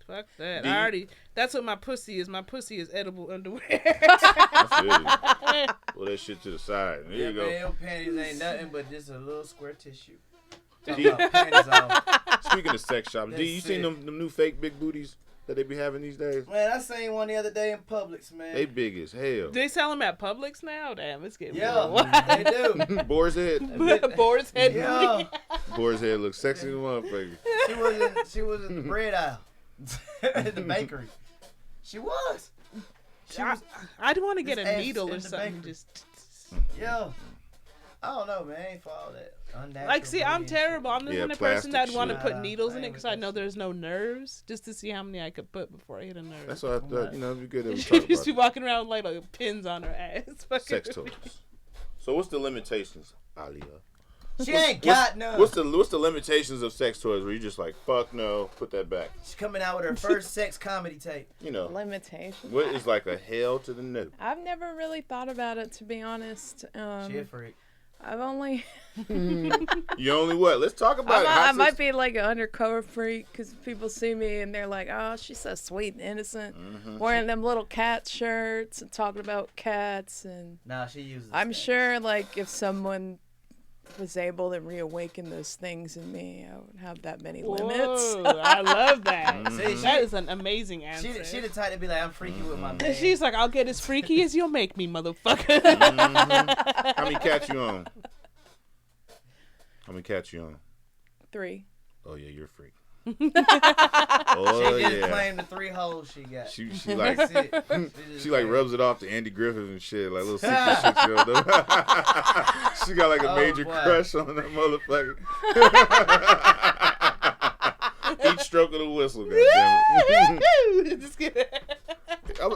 Fuck that. Do you- That's what my pussy is. My pussy is edible underwear. I feel you. Pull that shit to the side. There you go. Man, your panties ain't nothing but just a little square tissue. Talking D- about panties off. Speaking of sex shops, D, you That's seen it. them new fake big booties that they be having these days? Man, I seen one the other day in Publix, man. They big as hell. They sell them at Publix now? Damn, it's getting Yeah, they do. Boar's head. Boar's head. Yeah. Boar's head looks sexy as a motherfucker. She was in the bread aisle at the bakery. She was. I'd want to get Just a ask needle or in the something. bakery. Just Yo. I don't know, man. I ain't for all that unnatural. like, see, I'm breed and terrible. I'm the Yeah, kind of person that'd plastic want to shit. put Nah, needles in I it ain't because with I that know shit. there's no nerves, just to see how many I could put before I hit a nerve. That's what I thought. You know, it'd be good to She talk just be about walking around with like pins on her ass. Fucking sex toys. So what's the limitations, Alia? She ain't got none. What's the limitations of sex toys where you just like, fuck no, put that back? She's coming out with her first sex comedy tape. You know, Limitations. what is like a hell to the no? I've never really thought about it, to be honest. She a freak. I've only. You only what? Let's talk about it. I Hot might sex- be like an undercover freak because people see me and they're like, "Oh, she's so sweet and innocent," wearing them little cat shirts and talking about cats. And Nah, she uses. I'm that. sure, like, if someone was able to reawaken those things in me, I wouldn't have that many limits. Whoa, I love that. See, That is an amazing answer. She the type to be like, I'm freaky with my man. She's like, I'll get as freaky as you'll make me, motherfucker. How many cats you on? How many cats you on? 3. Oh yeah, you're a freak. She Oh just yeah. claimed the 3 holes she got. She like That's it. just she like claimed- rubs it off to Andy Griffith and shit, like little secret shit. You know? She got like a Oh, major boy. crush on that motherfucker. Each stroke of the whistle, goddammit. Just kidding.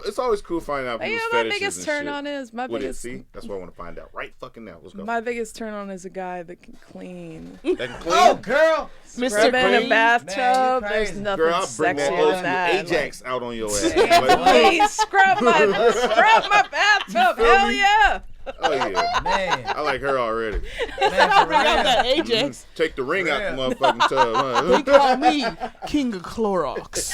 It's always cool finding out But you people's know, my fetishes biggest and turn shit. on is my What is? biggest. See, that's what I want to find out right fucking now. Let's go. My biggest turn on is a guy that can clean. That can clean? Oh, girl. Mr. Scrub in a Clean. bathtub. Man, you There's crazy. nothing Girl, I'll bring that sexier old than school that. Ajax out on your ass. Man, Like, Please scrub my bathtub. feel Hell me? yeah. oh yeah, Man. I like her already. Man, I'll for bring out real. that Ajax. Take the ring out the Real. motherfucking tub. They Huh? call me King of Clorox.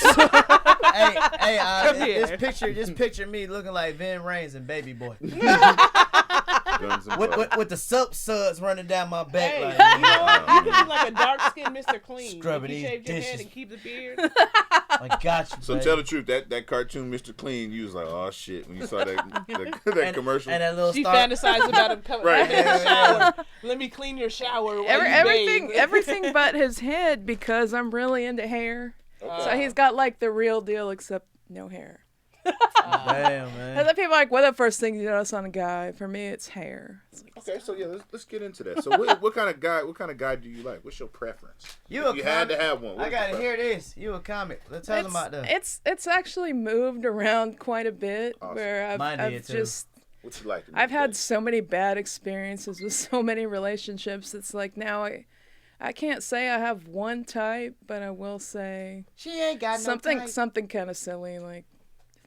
Hey, here. just picture me looking like Vin Rames and Baby Boy. Guns and with, butter. with the soap suds running down my back. Hey, like, you know, you could be like a dark-skinned Mr. Clean. Scrubbing If you these shave your head dishes. and keep the beard. I got you, So baby. tell the truth, that cartoon Mr. Clean, you was like, oh shit, when you saw that and, commercial. And that little She star. fantasized about him coming Right. in the shower. Let me clean your shower while you bathe. Everything but his head, because I'm really into hair. So he's got like the real deal except no hair. Damn, And man. then people are like, what are the first thing you notice on a guy? For me, it's hair. It's like, Okay, so yeah, let's get into that. So what kind of guy do you like? What's your preference? You If you had to comic. have one. I what's gotta your hear this. You a comic. Let's tell them about that. it's actually moved around quite a bit. Awesome. Where Mine I've did, too. just What you like? I've had so many bad experiences with so many relationships. It's like now I can't say I have one type, but I will say She ain't got something kind of silly like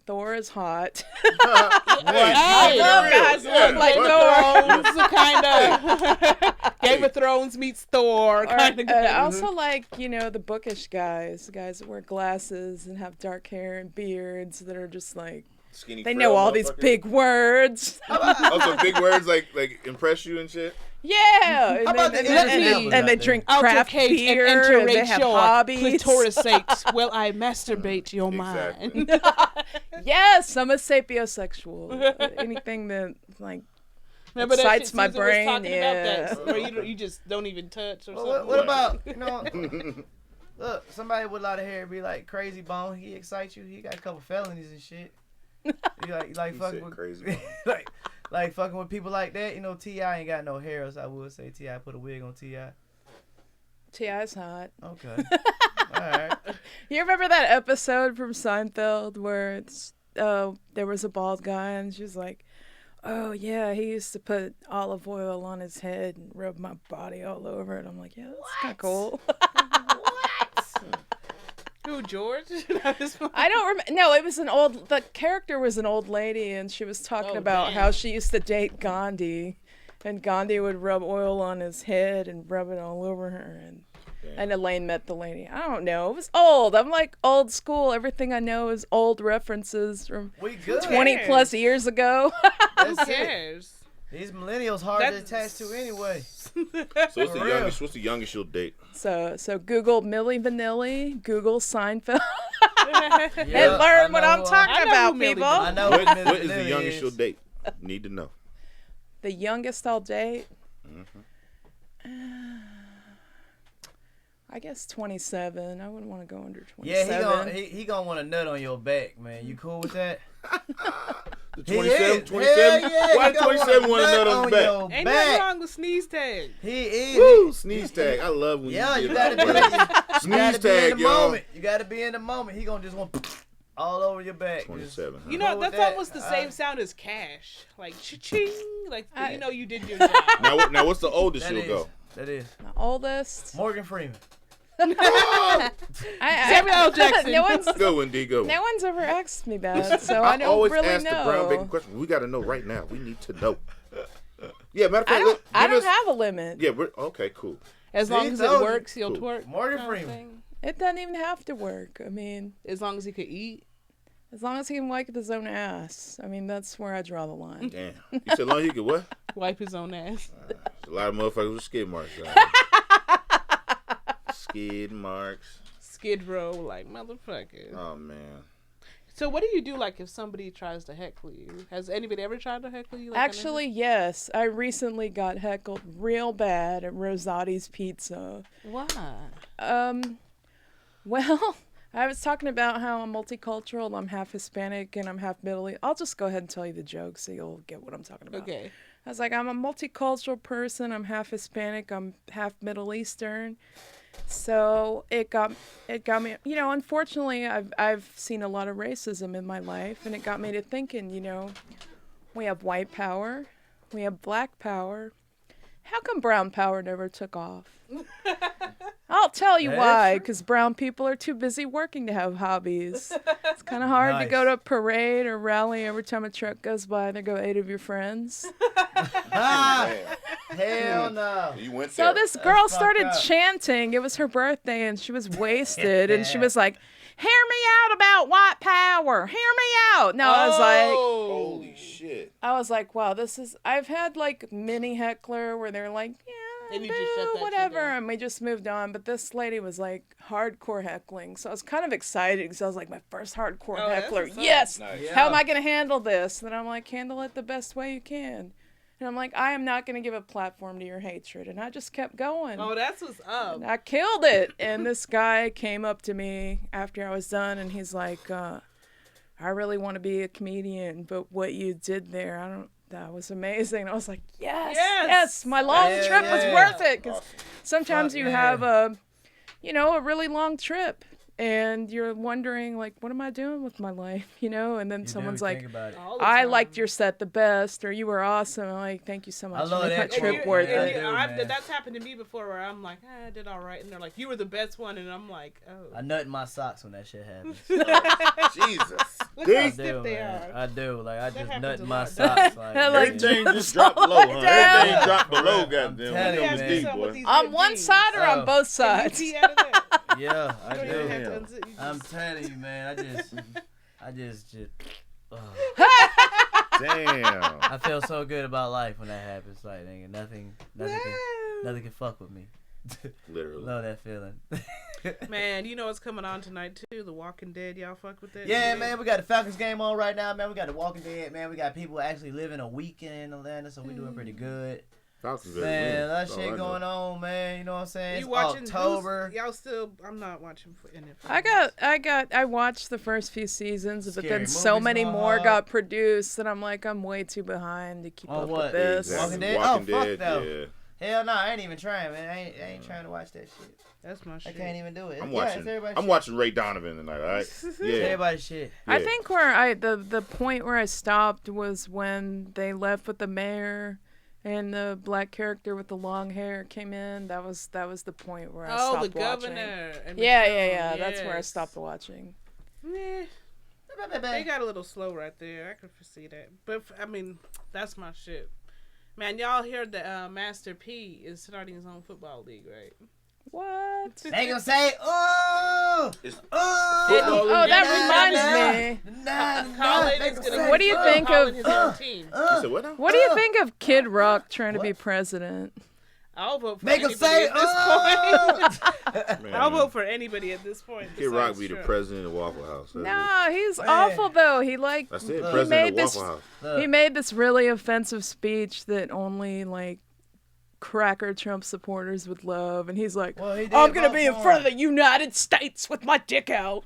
Thor is hot. I love guys Yeah, look like fuck Thrones, kind of. Game of Thrones meets Thor, kind of. I also like, the bookish guys that wear glasses and have dark hair and beards that are just like Skinny they frail know all these motherfucker? big words. Also big words like impress you and shit. Yeah, and, about then- the and- English and- people and they out there? drink Outer craft cake beer and enter and they have your hobbies. clitorisate. Well, I masturbate your mind. Exactly. Yes, I'm a sapiosexual. Anything that like Remember that excites shit my Susan was brain. talking Yeah. about that, where you just don't even touch or Well, something. what about, look, somebody with a lot of hair be like Crazy Bone. He excites you. He got a couple felonies and shit. You like You fucking said with Crazy like fucking with people like that. T.I. ain't got no hair, so I would say T.I. put a wig on T.I. T.I.'s hot. Okay. All right. You remember that episode from Seinfeld where there was a bald guy and she's like, oh yeah, he used to put olive oil on his head and rub my body all over it. I'm like, yeah, that's kind of cool. Who, George? I don't remember. No, it was the character was an old lady and she was talking about how she used to date Gandhi. And Gandhi would rub oil on his head and rub it all over her. And Elaine met the lady. I don't know. It was old. I'm like old school. Everything I know is old references from 20 plus years ago. Who cares? These millennials hard to attach to anyway. So what's the youngest you'll date? So Google Milli Vanilli, Google Seinfeld, and learn what I'm talking about, people. I know What is the youngest you'll date? Need to know. The youngest I'll date? I guess 27. I wouldn't want to go under 27. Yeah, he gonna want a nut on your back, man. You cool with that? The 27? 27? Yeah, Why 27 want a nut on his back? Ain't nothing wrong with sneeze tag. He is. Woo, sneeze tag. I love when you gotta be sneeze tag, y'all. You gotta be in the moment. He gonna just want all over your back. 27. Huh? You know, that's almost the same sound as cash. Like cha-ching. Like, you know you did your job. Now what's the oldest you'll go? That is. My oldest? Morgan Freeman. Samuel L. Jackson. Good one, D. Good one. No one's ever asked me that, so I don't always really ask know. the groundbreaking question. We got to know right now. We need to know. Yeah, matter of fact, I don't have a limit. Yeah, okay, cool. As long as it works, he'll twerk. Morgan Freeman. It doesn't even have to work. I mean, as long as he could eat. As long as he can wipe his own ass. I mean, that's where I draw the line. Damn. You said as long as he could what? Wipe his own ass. A lot of motherfuckers with skid marks. Skid marks. Skid row, like, motherfucker. Oh, man. So what do you do, like, if somebody tries to heckle you? Has anybody ever tried to heckle you? Like, actually, yes. I recently got heckled real bad at Rosati's Pizza. Why? Well, I was talking about how I'm multicultural. I'm half Hispanic and I'm half Middle East. I'll just go ahead and tell you the joke so you'll get what I'm talking about. Okay. I was like, I'm a multicultural person. I'm half Hispanic. I'm half Middle Eastern. So it got me, you know, unfortunately, I've seen a lot of racism in my life, and it got me to thinking, you know, we have white power, we have black power. How come brown power never took off? I'll tell you why, because brown people are too busy working to have hobbies. It's kind of hard to go to a parade or rally every time a truck goes by. There go 8 of your friends. Hell no. You went so there. this girl started chanting. It was her birthday, and she was wasted, and she was like, "Hear me out about white power. Hear me out." No, I was like, holy shit. I was like, wow, this is. I've had like mini heckler where they're like, yeah. And you just shut that whatever, shit down. and we just moved on. But this lady was like hardcore heckling, so I was kind of excited because I was like, my first hardcore heckler. Yes. Nice. How am I gonna handle this? And I'm like, handle it the best way you can. And I'm like, I am not gonna give a platform to your hatred. And I just kept going. Oh, that's what's up. And I killed it. And this guy came up to me after I was done, and he's like, I really want to be a comedian, but what you did there, that was amazing. And I was like, yes, my long trip was worth it. Because sometimes you have a really long trip, and you're wondering, like, what am I doing with my life, you know? And then someone's like, I liked your set the best, or you were awesome. I'm like, thank you so much. I love that trip worth it. That's happened to me before, where I'm like, I did all right, and they're like, you were the best one, and I'm like, oh. I nut in my socks when that shit happens. Jesus. Look how stiff they are. I do. Like, I just happens nut a in my lot, socks. Like, Everything just dropped below, huh? Everything dropped below, goddamn. telling you, That was man. deep, boy. On one side or on both sides? Yeah, I You don't even have to do. unzip, you just- I'm telling you, man. I just. Damn. I feel so good about life when that happens. Like, nigga, nothing can fuck with me. Literally. Love that feeling. Man, you know what's coming on tonight too? The Walking Dead. Y'all fuck with that? Yeah, man, we got the Falcons game on right now, man. We got the Walking Dead, man. We got people actually living a weekend in Atlanta, so we're doing pretty good. Falcons Man, that shit going on, man. You know what I'm saying? You It's watching October. Y'all still? I'm not watching for NFL. I watched the first few seasons, but Scary then movies so many going more on. got produced, and I'm like, I'm way too behind to keep On up what? with this. Walking Dead? Walking Oh, fuck Dead, no. yeah. Hell no, I ain't even trying, man. I ain't trying to watch that shit. That's my I shit. can't even do it. I'm Yeah, watching. it's everybody's I'm shit. watching Ray Donovan tonight. All right. It's Yeah. everybody's shit. I Yeah. think where the point where I stopped was when they left with the mayor, and the black character with the long hair came in. That was the point where I stopped the watching. governor. And Yeah. That's where I yes. stopped watching. Eh, they got a little slow right there. I could foresee that. But, I mean, that's my shit. Man, y'all heard that Master P is starting his own football league, right? What? They gonna say, oh, Oh, that reminds me. Colin is gonna What do you think of? his own team? You said what now? What do you think of Kid Rock trying to be president? I'll vote for Make 'em anybody say, at this point. Man, I'll vote for anybody at this point. Kid Rock besides be the Trump. president of Waffle House. That's it. Nah, he's awful though. He That's it. he President made of this Waffle House. he made this really offensive speech that only like cracker Trump supporters would love, and he's like, Well, he did I'm gonna vote be in for front of him. the United States with my dick out.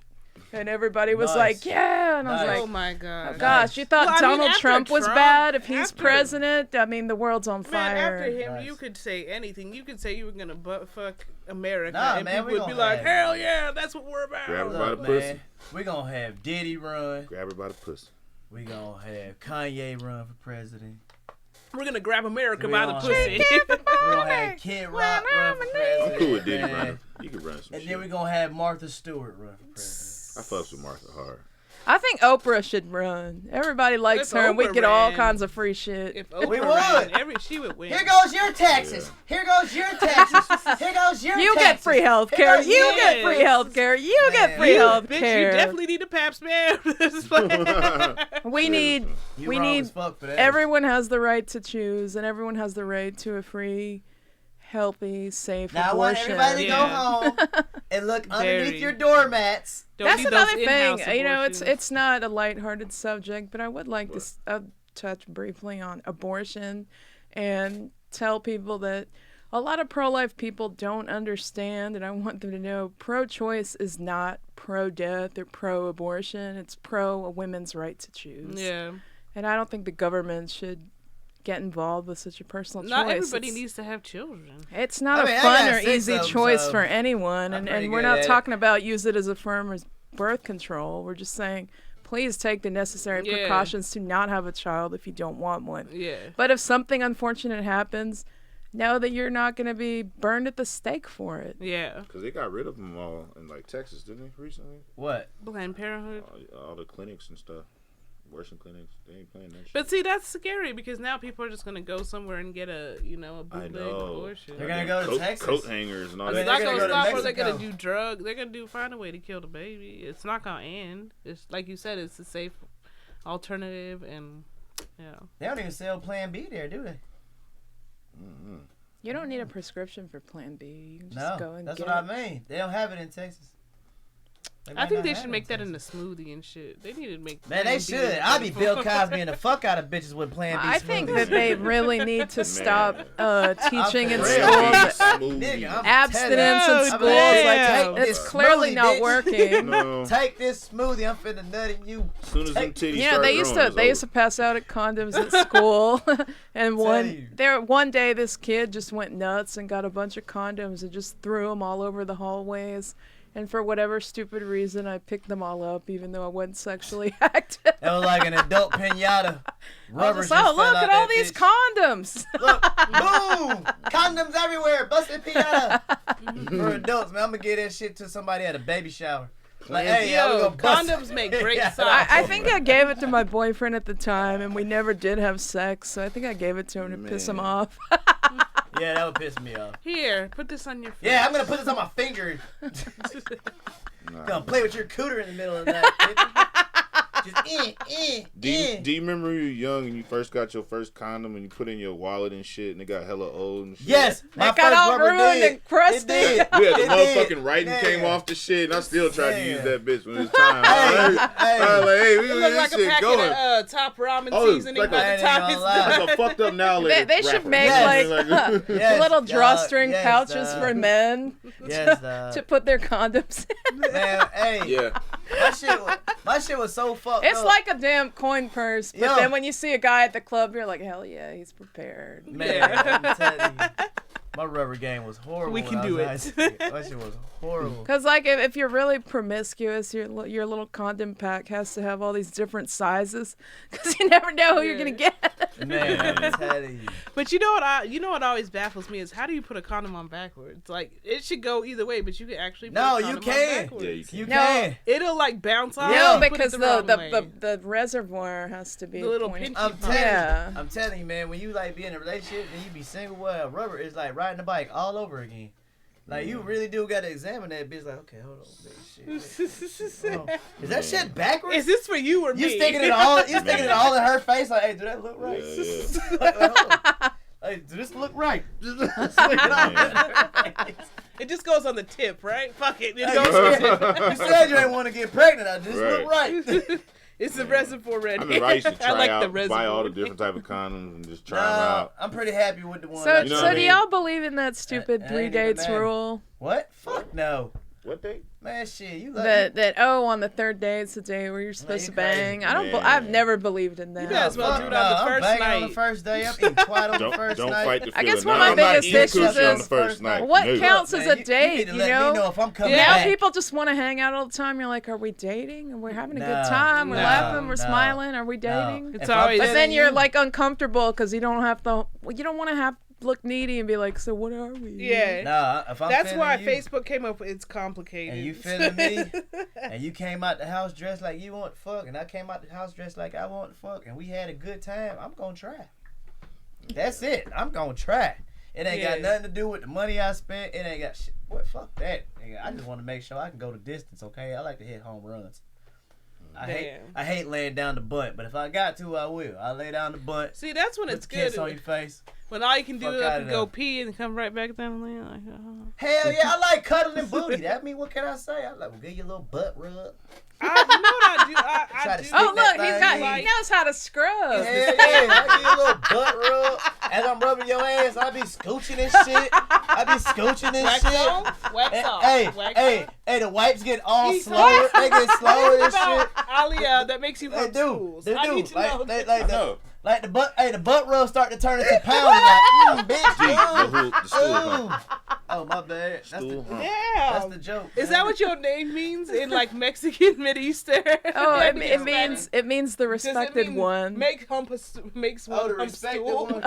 And everybody was Nice. like, yeah. And I was Nice. Oh like, my god. oh gosh, you thought Well, I mean, Donald after Trump was Trump- bad if he's after- president? I mean, the world's on Man, fire. after him, Nice. you could say anything. You could say you were gonna butt fuck America, Nah, and man, people we would be gonna like, have- "Hell yeah, that's what we're about." Grab her by the Look, pussy. man, we gonna have Diddy run. Grab her by the pussy. We gonna have Kanye run for president. We're gonna grab America We by the gonna- pussy. We gonna have Kid Rock run for president. I'm cool with Diddy man. running. You can run some And shit. then we gonna have Martha Stewart run for president. I fucks with Martha hard. I think Oprah should run. Everybody likes If her, and we'd Oprah get all ran- kinds of free shit. If Oprah We ran, would. she would win. Here goes your taxes. Here goes your taxes. Here goes your You taxes. get free health care. Here You goes- get free health care. You get Man. free You- health Bitch, you care. definitely need a pap smear. We need. You We wrong need. as fuck for that. Everyone has the right to choose, and everyone has the right to a free, healthy, safe Now I want abortion. everybody to go Yeah. home and look underneath Very. your doormats. Don't That's need another those thing. in-house You know, it's abortions. not a lighthearted subject, but I would like to touch briefly on abortion and tell people that a lot of pro-life people don't understand, and I want them to know pro-choice is not pro-death or pro-abortion. It's pro a women's right to choose. Yeah. And I don't think the government should get involved with such a personal Not choice. everybody It's- needs to have children. It's not I mean, a I fun got or 6 easy of 'em, choice so for anyone, I'm and pretty we're good not at it. talking about use it as a form of birth control. We're just saying, please take the necessary Yeah. precautions to not have a child if you don't want one. Yeah. But if something unfortunate happens, know that you're not going to be burned at the stake for it. Yeah. Because they got rid of them all in like Texas, didn't they, recently? What? Planned Parenthood. All the clinics and stuff. Abortion clinics. They ain't playing that shit. But see, that's scary because now people are just gonna go somewhere and get a I bootleg know. abortion. They're gonna go to coat, Texas. coat hangers and all It's mean, that. not they're gonna gonna go to stop, or they're gonna Mexico. do drugs. They're gonna find a way to kill the baby. It's not gonna end. It's like you said, it's a safe alternative, and yeah. They don't even sell Plan B there, do they? Mm-hmm. You don't need a prescription for Plan B. You can just No, go and that's get what it. I mean. They don't have it in Texas. I might think not they have should it make that in Texas. a smoothie and shit. They need to make. Man, they Plan B should. I'd be Bill Cosby and the fuck out of bitches with Plan B. I think smoothies. that they really need to stop teaching in for school real. that Nigga, I'm abstinence in Oh, schools. damn. Like, it's clearly smoothie, not bitch. working. No. Take this smoothie. I'm finna nut in you. As soon as them titties Yeah, start they used growing, to it's they used to over. pass out at condoms at school, and you. one day this kid just went nuts and got a bunch of condoms and just threw them all over the hallways. And for whatever stupid reason, I picked them all up, even though I wasn't sexually active. That was like an adult pinata. I Rubbers was just like, oh, fell look out at all that these bitch. condoms. Look, boom! Condoms everywhere. Busted pinata. For adults, man, I'm gonna get that shit to somebody at a baby shower. Like, hey, yeah, we Yo, gonna bust condoms make great Yeah. socks. I think I gave it to my boyfriend at the time, and we never did have sex, so I think I gave it to him to piss him Man. off. Yeah, that would piss me off. Here, put this on your face. Yeah, I'm gonna put this on my finger. Nah. Gonna play with your cooter in the middle of the night, bitch. Just Do you remember when you were young and you first got your first condom and you put it in your wallet and shit and it got hella old and shit? Yes, my That got first all rubber ruined did. and crusted. It did. Yeah, the It did. motherfucking writing Man. came off the shit and I still tried to Man. use that bitch when it's time. Hey, I was like, hey, we It got looked like this a shit packet going. of top ramen Oh, seasoning like by a- the I ain't time gonna it's lie. done. Like a fucked up now They should rapper. make Yes. Like, little dog. drawstring Yes, pouches dog. for men Yes, dog. to put their condoms in. Man, hey, yeah. my shit was so fucked It's up. like a damn coin purse, but Yo. then when you see a guy at the club, you're like, hell yeah, he's prepared. Man, I'm telling you. My rubber game was horrible. We can do it. That shit was horrible. Because, like, if you're really promiscuous, your little condom pack has to have all these different sizes because you never know who you're going to get. Man, I'm telling you. But you know what always baffles me is how do you put a condom on backwards? Like, it should go either way, but you can actually put a condom on backwards. Yeah, you can. You can. It'll, like, bounce off. No, and put it because the wrong way. the reservoir has to be The little pointy. pinchy I'm telling you, man, when you, like, be in a relationship and you be single, well, rubber is like riding a bike all over again. Like, you really do got to examine that bitch. Like, okay, hold on, bitch. Shit. Hold on. Is that shit backwards? Is this for you or me? You sticking it all in her face? Like, hey, do that look right? Yeah. Like, hold on. Hey, does this look right? Just stick it all in her face. It just goes on the tip, right? Fuck it. It Hey, goes on the tip. you said you ain't want to get pregnant. I just look right. It's the reservoir ready. I remember I used to try like out, the reservoir. buy all the different type of condoms and just try them Nah, out. I'm pretty happy with the one. So, You know so what I do mean? y'all believe in that stupid That 3 ain't even dates matter. rule? What? Fuck no. What they? Man, shit, you like That on the third day it's the day where you're supposed you to bang. crazy. I've never believed in that. You guys well do it on the I'm first banging night. on the first day. I'm eating twat on the first Don't night. fight the I feeling. guess one of Nah, my I'm not biggest eating issues coochie on is- the first night. What No. counts Man, as a you date, need to you let know? me know if I'm coming Yeah. Now back. people just want to hang out all the time. You're like, are we dating? And we're having a No, good time. We're no, laughing. We're no, smiling. Are we dating? It's If I'm always- But feeling then you're you- like uncomfortable because you don't have to. You don't want to have look needy and be like, so what are we? Yeah. Nah, if I'm That's feeling why you, Facebook came up with it's complicated. and you feeling me, and you came out the house dressed like you want to fuck, and I came out the house dressed like I want to fuck, and we had a good time, I'm gonna try. That's it. I'm gonna try. It ain't got Yeah. nothing to do with the money I spent. It ain't got shit. What? Fuck that. Nigga. I just want to make sure I can go the distance. Okay. I like to hit home runs. I hate laying down the butt, but if I got to, I will. I lay down the butt. See, that's when Put it's the kiss good. on your face. When all you can do Fuck is up outta and go there. pee and come right back down and lay like, oh. Hell yeah, I like cuddling booty. That mean, what can I say? I like, well, give you a little butt rub. You know what I do? Try I to do. stick Oh that look, thing he in. knows how to scrub. Hell yeah, I give you a little butt rub. As I'm rubbing your ass, I be scooching and shit. I be scooching and Wax shit. on, wax off. Hey, wax hey, off. hey, the wipes get all He's slower. They get slower and About shit. Alia, that makes you They hump do. stools. They I do. need to know. Like the butt. Hey, the butt rub start to turn into pounding. Like, bitch. The stool Ooh. hump. Oh my bad. That's Stool the, hump. that's Yeah. the joke. Is that what your name means in like Mexican Mideastern? Oh, Spanish? it means the Does it respected mean one. makes one Oh, the hump respected stool? ones.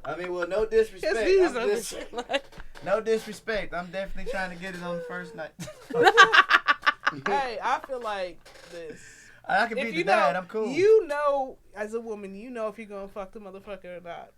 I mean, well, no disrespect. Yes, I'm these just- are like, no disrespect. I'm definitely trying to get it on the first night. hey, I feel like this. I can be If you denied. know, I'm cool. you know, as a woman, you know if you're gonna fuck the motherfucker or not.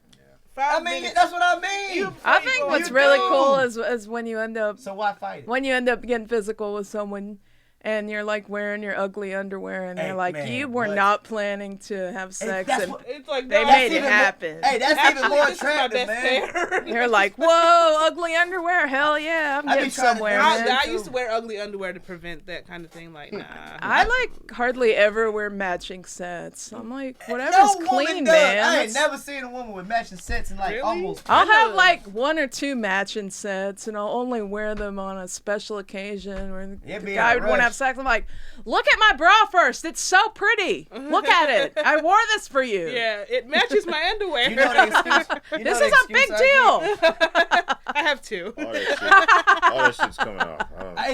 I mean, that's what I mean. I think what's You really do. cool is when you end up So why fight it? getting physical with someone and you're like wearing your ugly underwear and Hey, they're like, man, you were what? not planning to have sex that's and what- It's like they no, made even it more- happen. Hey, that's Actually, even more this is my attractive, best man. pair. You're like, whoa, ugly underwear, hell yeah, I'm I be getting trying to somewhere, dance man. I used to wear ugly underwear to prevent that kind of thing. Like, nah. I like hardly ever wear matching sets. I'm like, whatever's No woman clean, does. man. I ain't Let's- never seen a woman with matching sets in like Really? almost. I'll I have know. like 1 or 2 matching sets, and I'll only wear them on a special occasion where the It'd be guy in a would want to have rush. sex. I'm like, look at my bra first. It's so pretty. Look at it. I wore this for you. Yeah, it matches my underwear. You know the excuse. You know This the is a big excuse I deal. I have two. All that shit's coming off.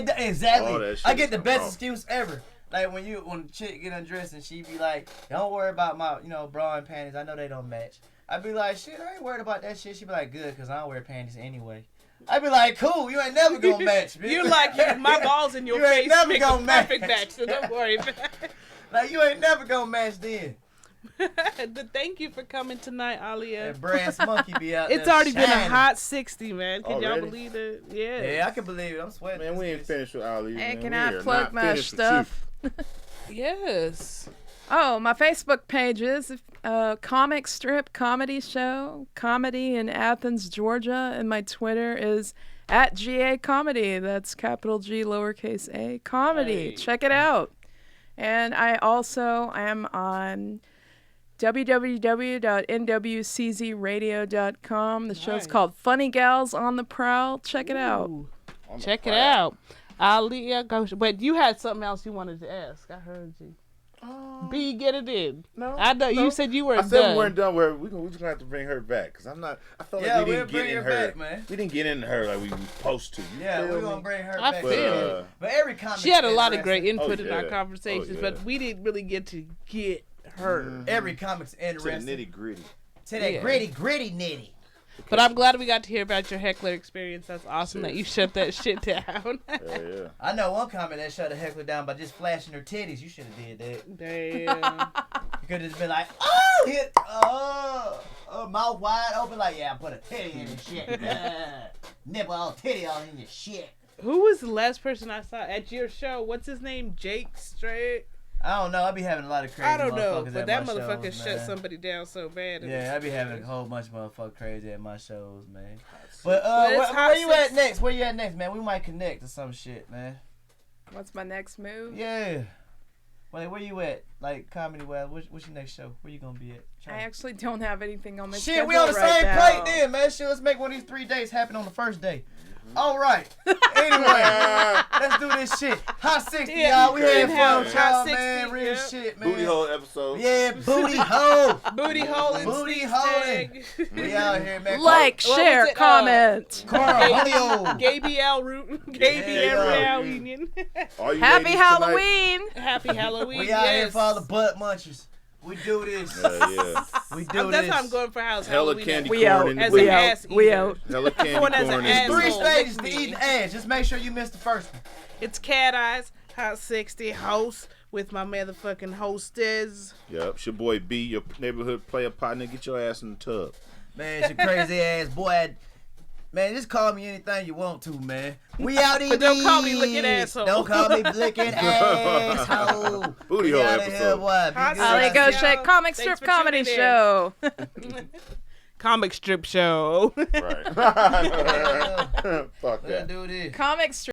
get? Exactly. All that shit I get is the coming best off. excuse ever. Like when the chick get undressed and she be like, "Don't worry about my bra and panties. I know they don't match." I'd be like, "Shit, I ain't worried about that shit." She be like, "Good, cause I don't wear panties anyway." I'd be like, "Cool, you ain't never gonna match, bitch." You're like, my balls in your You ain't face never make a gonna match. perfect match, so don't worry about Like you ain't never gonna match then. it. Thank you for coming tonight, Alia. That brass monkey be out It's there already been a shining. hot 60, man. Can y'all Already? believe it? Yeah. Yeah, I can believe it. I'm sweating. Man, we ain't finished with Ali. Hey, man. can We I are plug not my finished with you. stuff? Yes. Oh, my Facebook page is comic strip comedy show, comedy in Athens, Georgia, and my Twitter is @GA Comedy. That's capital G, lowercase a, comedy. Hey. Check it out. And I also am on www.nwczradio.com. The show's Nice. called Funny Gals on the Prowl. Check it out. Ooh. On the Check it prowl. out. Alia Gosheh. But you had something else you wanted to ask. I heard you. B, get it in. No, I know no. you said you weren't I said done. we weren't done. We're just gonna have to bring her back because I'm not. I felt Yeah, like we we'll didn't get bring in her her. back, man. We didn't get in her like we were supposed to. You Yeah, feel we're me? gonna bring her I back. feel But every comic. She had a lot of great input Oh, in our yeah. conversations, Oh, yeah. but we didn't really get to get her. Every comic's To the interesting. nitty gritty. To that Yeah. gritty nitty. But I'm glad we got to hear about your heckler experience. That's awesome that you shut that shit down. Yeah. I know one comic that shut a heckler down by just flashing her titties. You should have did that. Damn. You could have just been like, oh, hit, mouth wide open, like, yeah, put a titty in your shit. Nipple all titty all in your shit. Who was the last person I saw at your show? What's his name? Jake Straight? I don't know. I be having a lot of crazy I don't know, motherfuckers but at that my motherfucker shows, shut man. somebody down so bad. Yeah, I be having a whole bunch of motherfuckers crazy at my shows, man. But But it's where you at hot next? Where you at next, man? We might connect to some shit, man. What's my next move? Yeah. Wait, where you at? Like, comedy-wise, what's your next show? Where you gonna be at? I actually don't have anything on my Shit, schedule we on the right same now. plate then, man. Shit, let's make one of these 3 days happen on the first day. All right. Anyway, let's do this shit. Hot 60, Yeah, y'all. We had fun with Hot y'all, 60, man. Real yeah. shit, man. Booty hole episode. Yeah, booty hole. Booty hole and Booty Steve holing. Stag. We out here, man. Like, What was share, it? comment. Carl, Gabrielle reunion. All you Happy ladies Halloween. Happy Halloween. we out here yes. for all the butt munchers. We do this. Tonight. Yeah. We do That's this. how I'm going for house Hella Halloween. candy We corn out. in the As booty. an ass We eater. out. Hella candy Going as corn an in the asshole. booty. 3 stages to Lick me. eating ass. Just make sure you miss the first one. It's Cat Eyes, Hot 60 host with my motherfucking hostess. Yep, it's your boy B, your neighborhood player partner. Get your ass in the tub. Man, it's your crazy ass boy. Man, just call me anything you want to, man. We out here. But don't call me licking asshole. Don't call me licking asshole. Booty We hole outta here, episode. boy. Be Hot good. Alia sauce. Gosheh Yo, comic thanks strip for comedy tuning in. show. Comic strip show. Right. Fuck Let's that. do this. Comic strip.